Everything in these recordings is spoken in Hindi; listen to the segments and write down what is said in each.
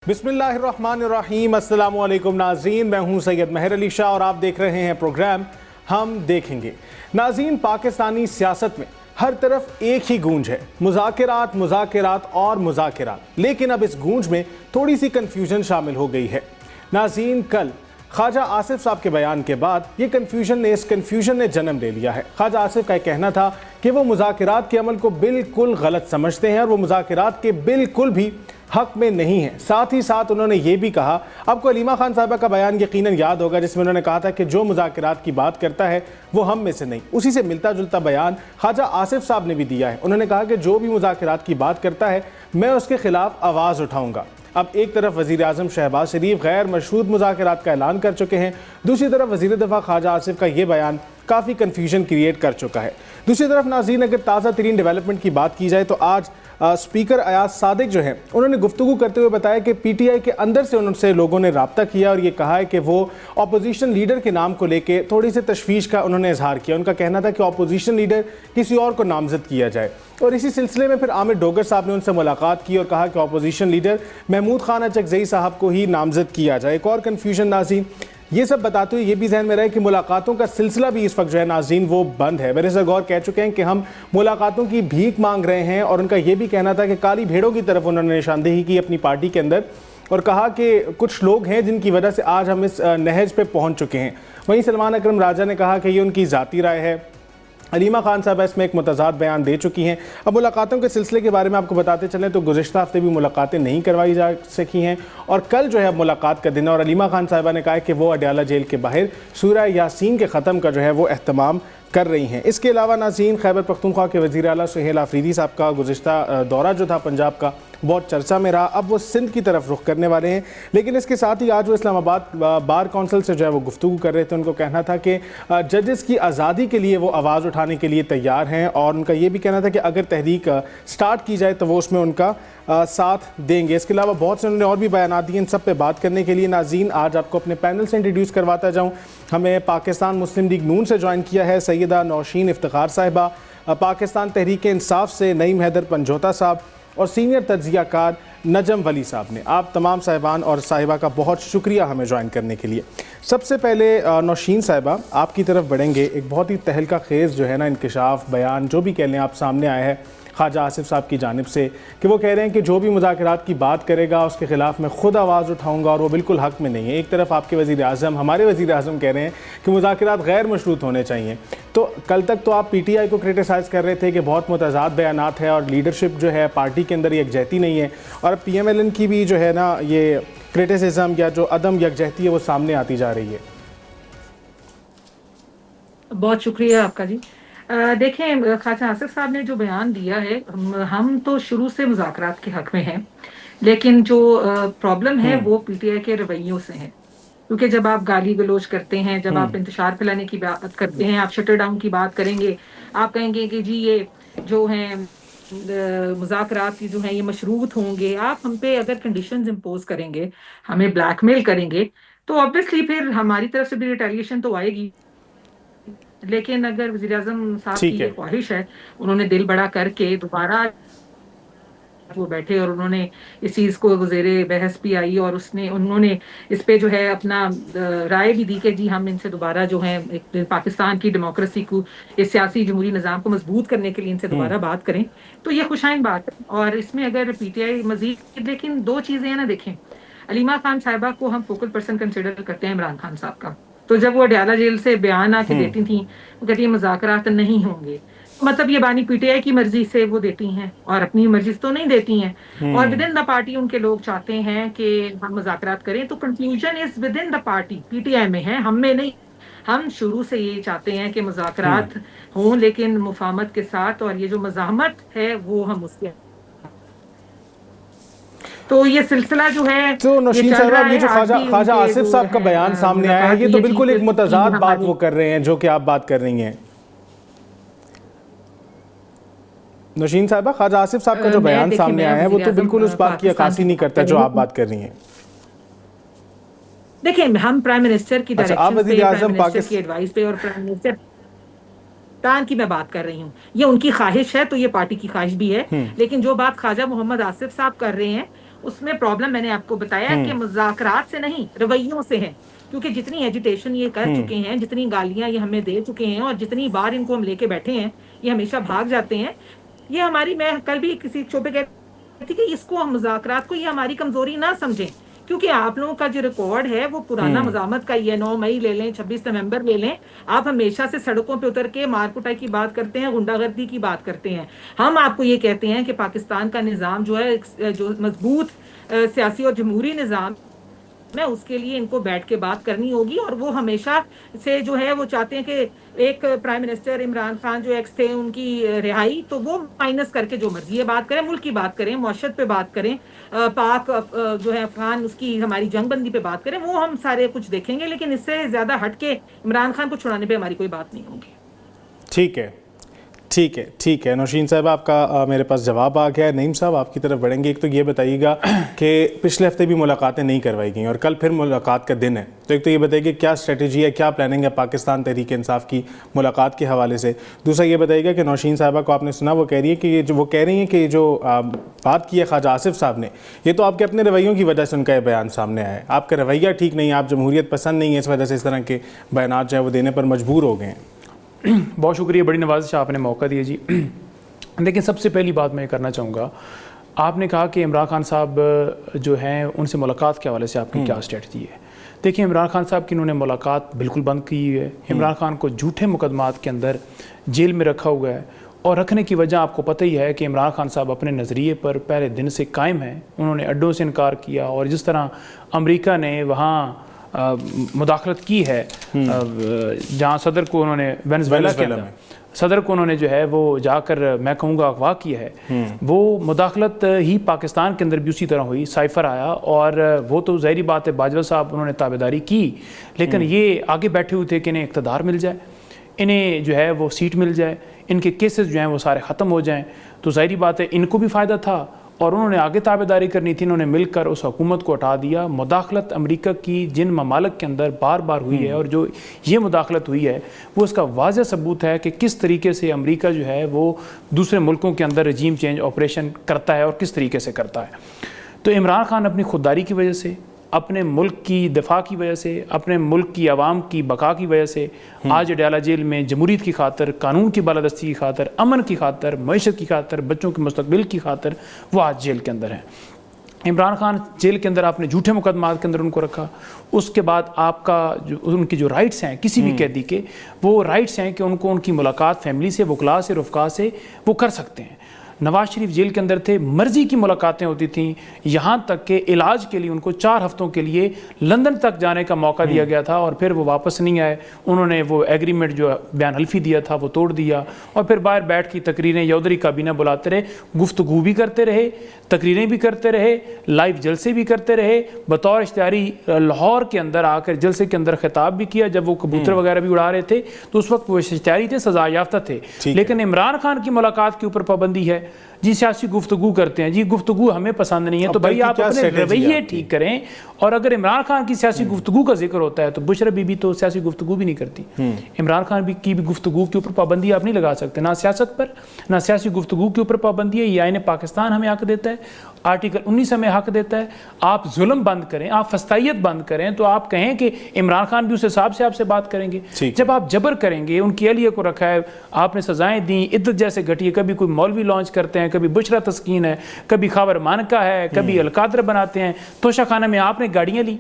बिस्मिल्लाहिर्रहमानिर्रहीम, अस्सलामु अलैकुम नाज़रीन। मैं हूं सैयद महर अली शाह और आप देख रहे हैं प्रोग्राम हम देखेंगे। नाज़रीन, पाकिस्तानी सियासत में हर तरफ एक ही गूंज है, मुज़ाकिरात मुज़ाकिरात और मुज़ाकिरात। लेकिन अब इस गूंज में थोड़ी सी कन्फ्यूजन शामिल हो गई है। नाज़रीन, कल ख्वाजा आसिफ साहब के बयान के बाद इस कन्फ्यूजन ने जन्म ले लिया है। ख्वाजा आसिफ का कहना था कि वो मुज़ाकिरात के अमल को बिल्कुल गलत समझते हैं और वो मुज़ाकिरात के बिल्कुल भी हक में नहीं है। साथ ही साथ उन्होंने ये भी कहा, आपको हलीमा खान साहिबा का बयान यकीनन याद होगा, जिसमें उन्होंने कहा था कि जो मुज़ाकिरात की बात करता है वो हम में से नहीं। उसी से मिलता जुलता बयान ख्वाजा आसिफ साहब ने भी दिया है। उन्होंने कहा कि जो भी मुज़ाकिरात की बात करता है मैं उसके खिलाफ आवाज़ उठाऊंगा। अब एक तरफ वज़ीर आज़म शहबाज शरीफ गैर मशरूत मुज़ाकिरात का ऐलान कर चुके हैं, दूसरी तरफ वज़ीर दफ़ा ख्वाजा आसिफ का ये बयान काफ़ी कन्फ्यूजन क्रिएट कर चुका है। दूसरी तरफ नाज़रीन, अगर ताज़ा तरीन डेवलपमेंट की बात की जाए तो आज स्पीकर अयाज सादिक जो हैं उन्होंने गुफ्तगू करते हुए बताया कि पीटीआई के अंदर से उनसे लोगों ने रब्ता किया और ये कहा है कि वो अपोजिशन लीडर के नाम को लेके थोड़ी सी तशवीश का उन्होंने इजहार किया। उनका कहना था कि अपोजिशन लीडर किसी और को नामजद किया जाए। और इसी सिलसिले में फिर आमिर डोगर साहब ने उनसे मुलाकात की और कहा कि अपोजिशन लीडर महमूद खान अचकज़ई साहब को ही नामजद किया जाए। एक और कन्फ्यूजन नाज़रीन, ये सब बताते हुए ये भी जहन में रहे कि मुलाकातों का सिलसिला भी इस वक्त जो है नाज़रीन वो बंद है। वैसे गौर कह चुके हैं कि हम मुलाकातों की भीख मांग रहे हैं और उनका ये भी कहना था कि काली भेड़ों की तरफ उन्होंने निशानदेही की अपनी पार्टी के अंदर और कहा कि कुछ लोग हैं जिनकी वजह से आज हम इस नहज पे पहुंच चुके हैं। वहीं सलमान अकरम राजा ने कहा कि ये उनकी ज़ाती राय है। हलीमा खान साहब इसमें एक मुतज़ाद बयान दे चुकी हैं। अब मुलाकातों के सिलसिले के बारे में आपको बताते चलें तो गुज़िश्ता हफ्ते भी मुलाकातें नहीं करवाई जा सकी हैं और कल जो है मुलाकात का दिन है और हलीमा खान साहिबा ने कहा है कि वो अडयाला जेल के बाहर सूरह यासीन के ख़त्म का जो है वो अहतमाम कर रही हैं। इसके अलावा नाज़रीन, खैबर पख्तूनख्वा के वज़ीर आला सुहेल आफरीदी साहब का गुज़िश्ता दौरा जो था पंजाब का बहुत चर्चा में रहा। अब वो सिंध की तरफ रुख करने वाले हैं। लेकिन इसके साथ ही आज वो इस्लामाबाद बार कौंसिल से जो है वो गुफ्तगू कर रहे थे। उनको कहना था कि जजेस की आज़ादी के लिए वो आवाज़ उठाने के लिए तैयार हैं और उनका ये भी कहना था कि अगर तहरीक स्टार्ट की जाए तो वो उसमें उनका साथ देंगे। इसके अलावा बहुत से उन्होंने और भी बयान दिए। इन सब पे बात करने के लिए नाज़रीन आज आपको अपने पैनल से इंट्रोड्यूस करवाता जाऊँ। हमें पाकिस्तान मुस्लिम लीग नून से ज्वाइन किया है सैयदा नौशीन इफ्तिखार साहिबा, पाकिस्तान तहरीक इंसाफ से नईम हैदर पंजोता साहब और सीनियर तज्ज़ियाकार नजम वली साहब ने। आप तमाम साहिबान और साहिबा का बहुत शुक्रिया हमें ज्वाइन करने के लिए। सबसे पहले नौशीन साहिबा आपकी तरफ बढ़ेंगे। एक बहुत ही तहलका खेज़ जो है ना इंकशाफ बयान जो भी कह लें आप सामने आया है ख्वाजा आसिफ साहब की जानिब से कि वो कह रहे हैं कि जो भी मुज़ाकिरात की बात करेगा उसके ख़िलाफ़ मैं ख़ुद आवाज़ उठाऊंगा और वो बिल्कुल हक़ में नहीं है। एक तरफ आपके वज़ीर आज़म, हमारे वज़ीर आज़म कह रहे हैं कि मुज़ाकिरात गैर मशरूत होने चाहिए। तो कल तक तो आप पीटीआई को क्रिटिसाइज़ कर रहे थे कि बहुत मुतज़ाद बयानात है और लीडरशिप जो है पार्टी के अंदर यकजहती नहीं है और अब PMLN की भी जो है ना ये क्रिटिसिज्म या जो अदम यकजहती है वो सामने आती जा रही है। बहुत शुक्रिया आपका जी। देखें, ख्वाजा आसिफ साहब ने जो बयान दिया है, हम तो शुरू से मुज़ाकरात के हक में हैं, लेकिन जो प्रॉब्लम है वो पीटीआई के रवैयों से है। क्योंकि जब आप गाली गलौज करते हैं, जब आप इंतशार फैलाने की बात करते हैं, आप शटर डाउन की बात करेंगे, आप कहेंगे कि जी ये जो है मुज़ाकरात की जो है ये मशरूत होंगे, आप हम पे अगर कंडीशंस इम्पोज करेंगे, हमें ब्लैकमेल करेंगे, तो ऑब्वियसली फिर हमारी तरफ से भी रिटेलिएशन तो आएगी। लेकिन अगर वज़ीर आज़म साहब की ठीक ये है। ख्वाहिश है, उन्होंने दिल बड़ा करके दोबारा वो बैठे और उन्होंने इस चीज़ को ज़ेरे बहस भी आई और उन्होंने इस पे जो है अपना राय भी दी कि जी हम इनसे दोबारा जो है एक पाकिस्तान की डेमोक्रेसी को, इस सियासी जमहूरी निज़ाम को मजबूत करने के लिए इनसे दोबारा बात करें, तो ये खुशाइन बात है। और इसमें अगर पीटीआई मजीद, लेकिन दो चीज़ें हैं ना, देखें, हलीमा खान साहिबा को हम फोकल पर्सन कंसिडर करते हैं इमरान खान साहब का। तो जब वो अडयाला जेल से बयान आके देती थी, वो कहती है मुज़ाकरात नहीं होंगे, मतलब ये बानी पीटीआई की मर्जी से वो देती हैं और अपनी मर्जी से तो नहीं देती हैं। और विद इन द पार्टी उनके लोग चाहते हैं कि हम मुज़ाकरात करें, तो confusion is with in the party, PTI में है, हम में नहीं। हम शुरू से ये चाहते हैं कि मुज़ाकरात हों, लेकिन मुफाहमत के साथ, और ये जो मज़ाहमत है वो हम उसके, तो ये सिलसिला जो है तो नौशीन चल रहा साहब, ये है। जो ख्वाजा आसिफ साहब का बयान सामने आया है ये तो बिल्कुल एक मुतज़ाद बात वो कर रहे हैं जो कि आप बात कर रही हैं। नौशीन साहबा, ख्वाजा आसिफ साहब का जो बयान सामने आया है वो तो बिल्कुल उस बात की अक्कासी नहीं करता जो आप बात कर रही हैं। देखिए, हम प्राइम मिनिस्टर की आप वज़ीर आज़म की एडवाइस पे और प्राइम मिनिस्टर तान की मैं बात कर रही हूँ। ये उनकी ख्वाहिश है तो ये पार्टी की ख्वाहिश भी है, लेकिन जो बात ख्वाजा मोहम्मद आसिफ साहब कर रहे हैं उसमें प्रॉब्लम मैंने आपको बताया कि मुज़ाकरात से नहीं, रवैयों से है। क्योंकि जितनी एजिटेशन ये कर चुके हैं, जितनी गालियाँ ये हमें दे चुके हैं और जितनी बार इनको हम लेके बैठे हैं, ये हमेशा भाग जाते हैं। ये हमारी, मैं कल भी किसी शो पे कह रही थी कि इसको हम मुज़ाकरात को ये हमारी कमज़ोरी ना समझें, क्योंकि आप लोगों का जो रिकॉर्ड है वो पुराना मज़ामत का ही है। 9 मई ले लें, 26 नवंबर ले लें, आप हमेशा से सड़कों पे उतर के मार कुटाई की बात करते हैं, गुंडागर्दी की बात करते हैं। हम आपको ये कहते हैं कि पाकिस्तान का निज़ाम जो है, जो मजबूत सियासी और जमहूरी निज़ाम में, उसके लिए इनको बैठ के बात करनी होगी। और वो हमेशा से जो है वो चाहते हैं कि एक प्राइम मिनिस्टर इमरान खान जो एक्स थे उनकी रिहाई, तो वो माइनस करके जो मर्जी है बात करें, मुल्क की बात करें, मौशत पे बात करें, पाक जो है अफगान उसकी हमारी जंगबंदी पे बात करें, वो हम सारे कुछ देखेंगे, लेकिन इससे ज़्यादा हट के इमरान खान को छुड़ाने पे हमारी कोई बात नहीं होगी। ठीक है, ठीक है, ठीक है। नौशीन साहब, आपका मेरे पास जवाब आ गया है। नईम साहब, आपकी तरफ बढ़ेंगे। एक तो ये बताइएगा कि पिछले हफ्ते भी मुलाकातें नहीं करवाई गई और कल फिर मुलाकात का दिन है, तो एक तो ये बताइए क्या स्ट्रेटजी है, क्या प्लानिंग है पाकिस्तान तहरीक इंसाफ की मुलाकात के हवाले से। दूसरा ये बताइएगा कि नौशीन साहबा को आपने सुना, वो कह रही है कि वो कह रही हैं कि जो बात की है ख्वाजा आसिफ साहब ने, ये तो आपके अपने रवैयों की वजह से उनका ये बयान सामने आया है। आपका रवैया ठीक नहीं है, आप जमहूरियत पसंद नहीं है, इस वजह से इस तरह के बयान जो है वो देने पर मजबूर हो गए हैं। बहुत शुक्रिया, बड़ी नवाजिश आपने मौका दिया जी। लेकिन सबसे पहली बात मैं करना चाहूँगा, आपने कहा कि इमरान खान साहब जो हैं उनसे मुलाकात के हवाले से आपकी क्या स्ट्रेटजी है। देखिए, इमरान खान साहब की उन्होंने मुलाकात बिल्कुल बंद की है। इमरान खान को झूठे मुकदमात के अंदर जेल में रखा हुआ है, और रखने की वजह आपको पता ही है कि इमरान खान साहब अपने नज़रिए पर पहले दिन से कायम हैं। उन्होंने अड्डों से इनकार किया, और जिस तरह अमेरिका ने वहाँ मुदाखलत की है, जहाँ सदर को उन्होंने वेनेज़ुएला के अंदर सदर को उन्होंने जो है वो जाकर, मैं कहूँगा, अगवा किया है, वो मुदाखलत ही पाकिस्तान के अंदर भी उसी तरह हुई। साइफर आया, और वो तो ज़ाहिरी बात है बाजवा साहब उन्होंने ताबेदारी की, लेकिन ये आगे बैठे हुए थे कि इन्हें इक़्तिदार मिल जाए, इन्हें जो है वो सीट मिल जाए, इनके केसेस जो हैं वो सारे ख़त्म हो जाएँ। तो ज़ाहिरी बात है इनको भी फ़ायदा था, और उन्होंने आगे ताबेदारी करनी थी। इन्होंने मिलकर उस हुकूमत को हटा दिया। मुदाखलत अमेरिका की जिन ममालिक के अंदर बार बार हुई है, और जो ये मुदाखलत हुई है, वो उसका वाज़ह सबूत है कि किस तरीके से अमेरिका जो है वो दूसरे मुल्कों के अंदर रजीम चेंज ऑपरेशन करता है और किस तरीके से करता है। तो इमरान खान अपनी खुददारी की वजह से, अपने मुल्क की दिफा की वजह से, अपने मुल्क की आवाम की बका की वजह से आज अडयाला जेल में जमहूरियत की खातर, कानून की बालादस्ती की खातर, अमन की खातर, मईशत की खातर, बच्चों के मुस्तकबिल की खातर वो आज जेल के अंदर हैं। इमरान खान जेल के अंदर आपने झूठे मुकदमात के अंदर उनको रखा। उसके बाद आपका उनकी जो राइट्स हैं किसी भी कैदी के, वो राइट्स हैं कि उनको उनकी मुलाकात फैमिली से, वकला से, रुफ़का से वो कर सकते हैं। नवाज शरीफ जेल के अंदर थे, मर्जी की मुलाकातें होती थीं, यहाँ तक कि इलाज के लिए उनको 4 हफ्तों के लिए लंदन तक जाने का मौका दिया गया था, और फिर वो वापस नहीं आए। उन्होंने वो एग्रीमेंट जो बयान हल्फी दिया था वो तोड़ दिया, और फिर बाहर बैठ की तकरीरें, यौदरी काबीना बुलाते रहे, गुफ्तगू भी करते रहे, तकरीरें भी करते रहे, लाइव जलसे भी करते रहे। बतौर इश्तिहारी लाहौर के अंदर आकर जलसे के अंदर खिताब भी किया, जब वो कबूतर वगैरह भी उड़ा रहे थे, तो उस वक्त वो इश्तिहारी थे, सजा याफ्ता थे। लेकिन इमरान खान की मुलाकात के ऊपर पाबंदी है जी। सियासी गुफ्तगू करते हैं जी, गुफ्तगू हमें पसंद नहीं है, तो भाई आप अपने रवैये ठीक करें। और अगर इमरान खान की सियासी गुफ्तगू का जिक्र होता है तो बुशरा बीबी तो सियासी गुफ्तगू भी नहीं करती। इमरान खान की भी गुफ्तगू के ऊपर पाबंदी आप नहीं लगा सकते, ना सियासत पर, ना सियासी गुफ्तगू के ऊपर पाबंदी है। ये आईन पाकिस्तान हमें हक देता है, आर्टिकल 19 हमें हक देता है। आप जुल्म बंद करें, आप फस्तायत बंद करें, तो आप कहें कि इमरान खान भी उस हिसाब से आपसे बात करेंगे। जब आप जबर करेंगे, उनकी अहलिया को रखा है, आपने सजाएं दी, इद्दत जैसे घटिया, कभी कोई मौलवी लॉन्च करते हैं, कभी बुशरा तस्कीन है, कभी खावर मानका है, कभी अलकादर बनाते हैं, तोशा खाना में आपने गाड़ियां ली,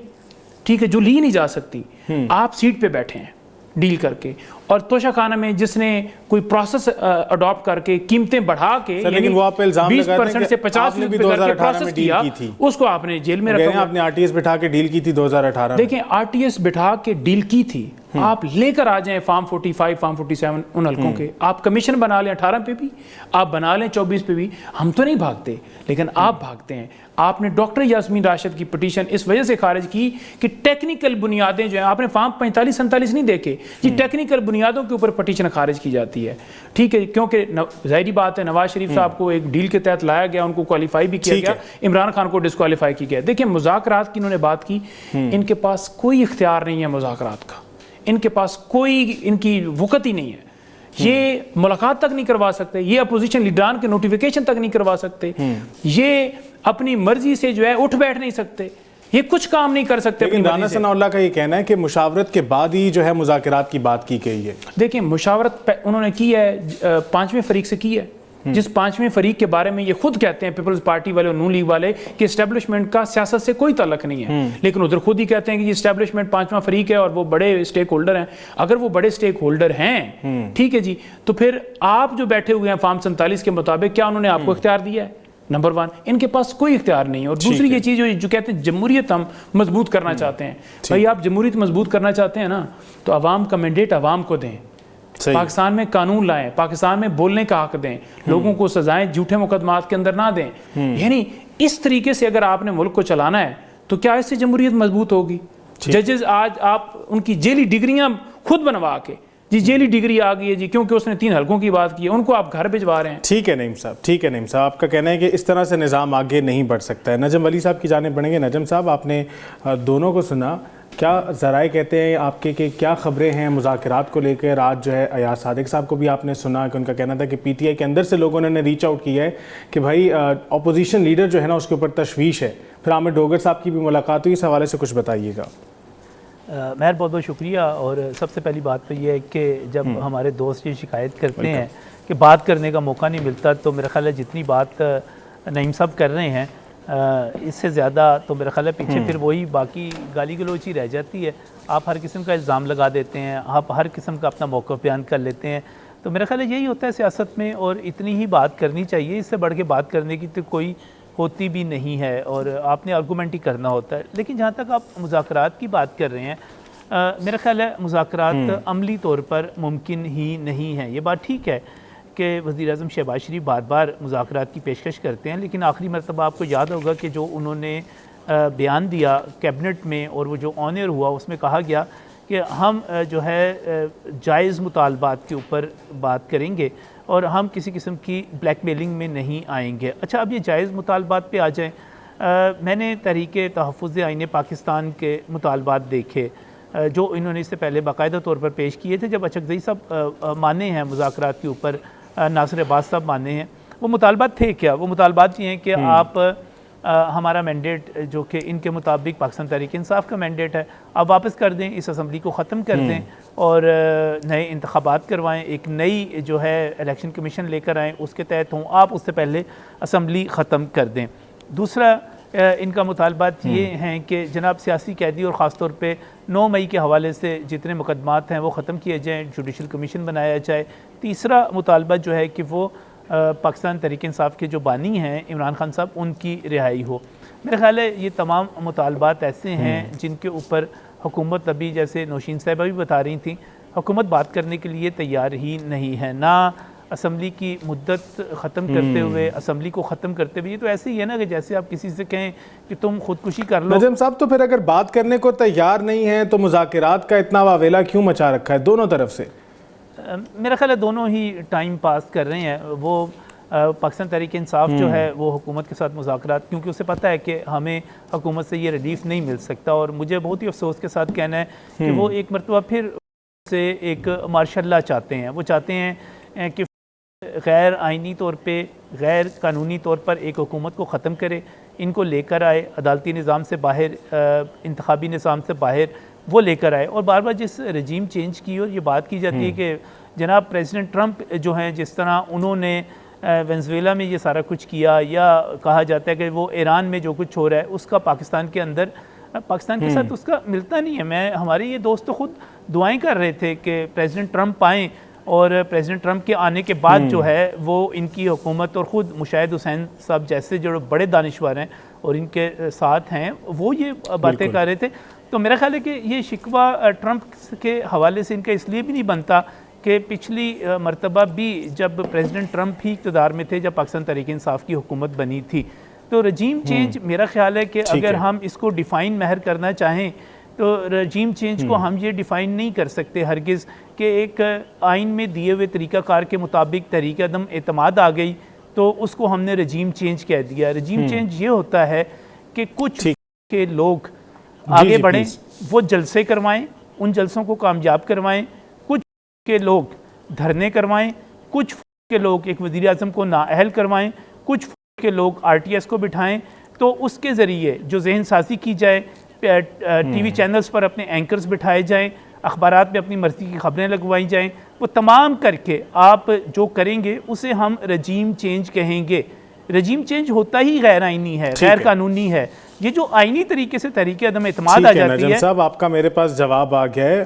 ठीक है, जो ली नहीं जा सकती, आप सीट पे बैठे हैं डील करके, और तोशा खाना में जिसने कोई प्रोसेस अडॉप्ट करके कीमतें बढ़ा के, लेकिन वो आप इल्जाम 20% से 50% करके प्रोसेस किया, उसको आपने जेल में रखा। आपने आरटीएस बिठा के डील की थी 2018 में। देखें, आरटीएस बिठा के डील की थी, आप लेकर आ जाएं फार्म 45, फार्म 47 उन हल्कों के, आप कमीशन बना लें 18 पे भी, आप बना लें 24 पे भी, हम तो नहीं भागते, लेकिन आप भागते हैं। आपने डॉक्टर यास्मीन राशिद की पिटीशन इस वजह से खारिज की कि टेक्निकल बुनियादें जो हैं, आपने फार्म 45-47 नहीं देखे जी, टेक्निकल बुनियादों के ऊपर पिटीशन खारिज की जाती है, ठीक है, क्योंकि जाहिर बात है नवाज शरीफ साहब को एक डील के तहत लाया गया, उनको क्वालिफाई भी किया गया, इमरान खान को डिस्क्वालीफाई किया गया। देखिए, मुज़ाकरात की इन्होंने बात की, इनके पास कोई इख्तियार नहीं है मुज़ाकरात का, इनके पास कोई इनकी वक़्त ही नहीं है। ये मुलाकात तक नहीं करवा सकते, ये अपोजिशन लीडरान के नोटिफिकेशन तक नहीं करवा सकते, ये अपनी मर्जी से जो है उठ बैठ नहीं सकते, ये कुछ काम नहीं कर सकते। लेकिन राना सनाउल्लाह का ये कहना है कि मुशावरत के बाद ही जो है मुज़ाकरात की बात की गई है। देखिए मुशावरत उन्होंने की है, पांचवें फरीक से की है, जिस पांचवें फरीक के बारे में ये खुद कहते हैं पीपल्स पार्टी वाले और नून लीग वाले कि एस्टेब्लिशमेंट का सियासत से कोई ताल्लुक नहीं है, लेकिन उधर खुद ही कहते हैं कि एस्टेब्लिशमेंट पांचवा फरीक है और वो बड़े स्टेक होल्डर हैं। अगर वो बड़े स्टेक होल्डर हैं, ठीक है जी, तो फिर आप जो बैठे हुए हैं फार्म 47 के मुताबिक, क्या उन्होंने आपको इख्तियार दिया है? नंबर 1, इनके पास कोई इख्तियार नहीं है। और दूसरी ये चीज़ जो कहते हैं जमहूरियत हम मजबूत करना चाहते हैं, भाई आप जमहूरियत मजबूत करना चाहते हैं ना, तो अवाम का मैंडेट अवाम को दें, पाकिस्तान में कानून लाएं, पाकिस्तान में बोलने का हक दें, लोगों को सजाएं झूठे मुकदमात के अंदर ना दें। यानी इस तरीके से अगर आपने मुल्क को चलाना है तो क्या इससे जमहूरियत मजबूत होगी? जजेस आज आप उनकी जेली डिग्रियां खुद बनवा के, जी जेली डिग्री आ गई है जी क्योंकि उसने 3 हलकों की बात की है, उनको आप घर भिजवा रहे हैं। ठीक है नईम साहब, ठीक है नईम साहब, आपका कहना है कि इस तरह से निज़ाम आगे नहीं बढ़ सकता है। नजम वली साहब की जानिब बढ़ेंगे। नजम साहब, आपने दोनों को सुना, क्या ज़राए कहते हैं आपके कि क्या ख़बरें हैं मुज़ाकरात को लेकर? आज जो है अयाज सादिक साहब को भी आपने सुना कि उनका कहना था कि PTI के अंदर से लोगों ने रीच आउट किया है कि भाई अपोजिशन लीडर जो है ना उसके ऊपर तशवीश है। फिर आमिर डोगर साहब की भी मुलाकात हुई, इस हवाले से कुछ बताइएगा। महर बहुत बहुत शुक्रिया। और सबसे पहली बात तो ये है कि जब हमारे दोस्त ये शिकायत करते हैं कि बात करने का मौका नहीं मिलता, तो मेरा ख्याल है जितनी बात नईम साहब कर रहे हैं इससे ज़्यादा तो मेरा ख्याल है पीछे फिर वही बाकी गाली गलोच ही रह जाती है। आप हर किस्म का इल्ज़ाम लगा देते हैं, आप हर किस्म का अपना मौक़िफ़ बयान कर लेते हैं। तो मेरा ख्याल है यही होता है सियासत में, और इतनी ही बात करनी चाहिए, इससे बढ़ के बात करने की तो कोई होती भी नहीं है, और आपने आर्गूमेंट ही करना होता है। लेकिन जहाँ तक आप मुज़ाकरात की बात कर रहे हैं, मेरा ख्याल है मुज़ाकरात अमली तौर पर मुमकिन ही नहीं है। ये बात ठीक है कि वज़ीर-ए-आज़म शहबाज शरीफ बार बार मुज़ाकरात की पेशकश करते हैं, लेकिन आखिरी मरतबा आपको याद होगा कि जो उन्होंने बयान दिया कैबिनेट में और वो जो ऑनर हुआ उसमें कहा गया कि हम जो है जायज़ मुतालबात के ऊपर बात करेंगे और हम किसी किस्म की ब्लैकमेलिंग में नहीं आएंगे। अच्छा, अब ये जायज़ मुतालबात पे आ जाएँ। मैंने तहरीक तहफ़्फ़ुज़ आईन पाकिस्तान के मुतालबात देखे जो इन्होंने इससे पहले बाकायदा तौर पर पेश किए थे। जब अचकज़ई साहब माने हैं मुज़ाकरात के ऊपर, नासिर अब्बास साहब माने हैं, वो मुतालबात थे क्या? वो मुतालबात ये हैं कि आप हमारा मैंडेट जो कि इनके मुताबिक पाकिस्तान तहरीक इंसाफ का मैंडेट है, आप वापस कर दें, इस असम्बली को ख़त्म कर दें और नए इंतखाबात करवाएं, एक नई जो है इलेक्शन कमीशन लेकर आएँ, उसके तहत हों, आप उससे पहले असम्बली ख़त्म कर दें। दूसरा इनका मुतालबात ये हैं कि जनाब सियासी कैदी और ख़ास तौर पे 9 मई के हवाले से जितने मुकदमात हैं वो ख़त्म किए जाएँ, जुडिशल कमीशन बनाया जाए। तीसरा मुतालबा जो है कि वो पाकिस्तान तहरीक इंसाफ के जो बानी हैं इमरान खान साहब, उनकी रिहाई हो। मेरा ख्याल है ये तमाम मुतालबात ऐसे हैं जिनके ऊपर हुकूमत, अभी जैसे नौशीन साहिबा भी बता रही थी, हुकूमत बात करने के लिए तैयार ही नहीं है। ना असम्बली की मुद्दत ख़त्म करते हुए, असम्बली को ख़त्म करते हुए, ये तो ऐसे ही है ना कि जैसे आप किसी से कहें कि तुम खुदकुशी कर लो। नजम साहब, तो फिर अगर बात करने को तैयार नहीं है तो मुज़ाकरात का इतना वावेला क्यों मचा रखा है दोनों तरफ से? मेरा ख्याल है दोनों ही टाइम पास कर रहे हैं। वो पाकिस्तान तहरीक इंसाफ जो है वो हुकूमत के साथ मुज़ाकरात, क्योंकि उसे पता है कि हमें हुकूमत से ये रिलीफ नहीं मिल सकता, और मुझे बहुत ही अफसोस के साथ कहना है कि वो एक मरतबा फिर से एक मार्शल लॉ चाहते हैं। वो चाहते हैं कि गैर आइनी तौर पे, गैर कानूनी तौर पर एक हुकूमत को ख़त्म करे, इनको लेकर आए अदालती निज़ाम से बाहर, इंतखाबी निज़ाम से बाहर वो लेकर आए। और बार बार जिस रजीम चेंज की और ये बात की जाती है कि जनाब प्रेसिडेंट ट्रंप जो हैं, जिस तरह उन्होंने वेनेज़ुएला में ये सारा कुछ किया, या कहा जाता है कि वो ईरान में जो कुछ हो रहा है उसका पाकिस्तान के अंदर, पाकिस्तान के साथ उसका मिलता नहीं है। हमारे ये दोस्त तो खुद दुआएं कर रहे थे कि प्रेसिडेंट ट्रंप आएँ, और प्रेसिडेंट ट्रंप के आने के बाद जो है वो इनकी हुकूमत और ख़ुद मुशाहिद हुसैन साहब जैसे जो बड़े दानिश्वर हैं और इनके साथ हैं, वो ये बातें कर रहे थे। तो मेरा ख्याल है कि ये शिकवा ट्रंप के हवाले से इनका इसलिए भी नहीं बनता कि पिछली मरतबा भी जब प्रेसिडेंट ट्रंप ही इक़्तिदार में थे, जब पाकिस्तान तहरीक इंसाफ की हुकूमत बनी थी, तो रजीम चेंज मेरा ख्याल है कि अगर हम इसको डिफ़ाइन महर करना चाहें तो रजीम चेंज को हम ये डिफ़ाइन नहीं कर सकते हरगिज़ कि एक आइन में दिए हुए तरीक़ाकार के मुताबिक तहरीक अदम एतमाद आ गई तो उसको हमने रजीम चेंज कह दिया। रजीम चेंज ये होता है कि कुछ के लोग आगे बढ़ें, वो जलसे करवाएं, उन जलसों को कामयाब करवाएं, कुछ के लोग धरने करवाएं, कुछ के लोग एक वज़ीर आज़म को नाअहल करवाएं, कुछ के लोग RTS को बिठाएं, तो उसके ज़रिए जो जहन साजी की जाए, TV चैनल्स पर अपने एंकर्स बिठाए जाएं, अखबारात में अपनी मर्ज़ी की खबरें लगवाई जाएं, वो तमाम करके आप जो करेंगे उसे हम रजीम चेंज कहेंगे। रजीम चेंज होता ही गैर आइनी है, गैर कानूनी है। ये जो आइनी तरीके से तरीके अदम एतमाद आ जाती है। साहब आपका मेरे पास जवाब आ गया है,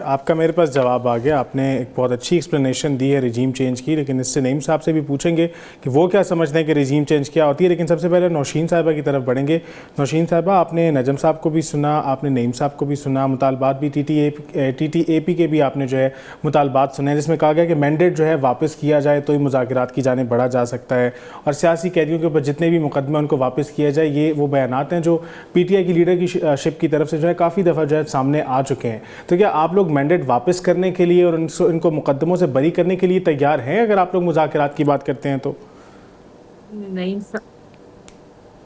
आपने एक बहुत अच्छी एक्सप्लेनेशन दी है रजीम चेंज की, लेकिन इससे नईम साहब से भी पूछेंगे कि वो क्या समझते हैं कि रजीम चेंज क्या होती है। लेकिन सबसे पहले नौशीन साहिबा की तरफ बढ़ेंगे। नौशीन साहिबा, आपने नजम साहब को भी सुना, आपने नईम साहब को भी सुना, मुतालबात भी TTAP के भी आपने जो है मुतालबात सुने, जिसमें कहा गया कि मैंडेट जो है वापस किया जाए तो ही मुज़ाकरात की जाने बढ़ा जा सकता है, और सियासी कैदियों के ऊपर जितने भी मुकदमे उनको वापस किया जाए। ये वो बयानात हैं जो PTI की लीडरशिप की तरफ से जो है काफ़ी दफ़ा जो है सामने आ चुके हैं। तो क्या आप लोग मैंडेट वापस करने के लिए और इनको मुकदमों से बरी करने के लिए तैयार हैं, अगर आप लोग मुज़ाकरात की बात करते हैं तो?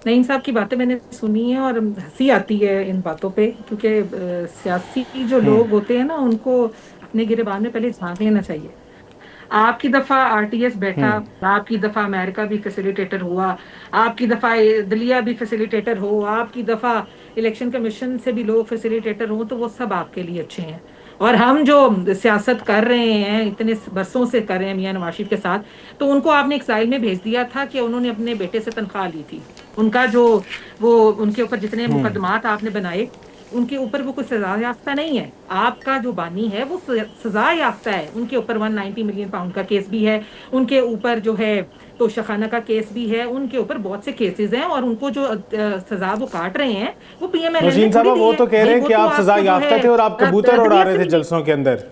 नईम साहब की बातें मैंने सुनी है और हंसी आती है इन बातों पे, क्योंकि सियासी जो लोग होते हैं ना, उनको अपने गिरेबान में पहले झांक लेना चाहिए। आपकी दफा RTS बैठा, आपकी दफा अमेरिका भी फैसिलिटेटर हुआ, आपकी दफा दिलिया भी फैसिलिटेटर हो, आपकी दफा इलेक्शन कमीशन से भी लोग फैसिलिटेटर हो, तो वो सब आपके लिए अच्छे हैं। और हम जो सियासत कर रहे हैं, इतने बरसों से कर रहे हैं मियां नवाज शरीफ के साथ, तो उनको आपने एक्साइल में भेज दिया था कि उन्होंने अपने बेटे से तनख्वाह ली थी। उनका जो वो उनके ऊपर जितने मुकदमात आपने बनाए, उनके ऊपर वो कोई सजा याफ्ता नहीं है। आपका जो बानी है वो सजा याफ्ता है। उनके ऊपर 190 मिलियन पाउंड का केस भी है, उनके ऊपर जो है तोशाखाना का केस भी है, उनके ऊपर बहुत से केसेस हैं, और उनको जो सजा वो काट रहे हैं वो PMLN ने साहब वो तो कह रहे हैं कि आप सजा याफ्ता थे और आप कबूतर उड़ा रहे थे जलसों के अंदर।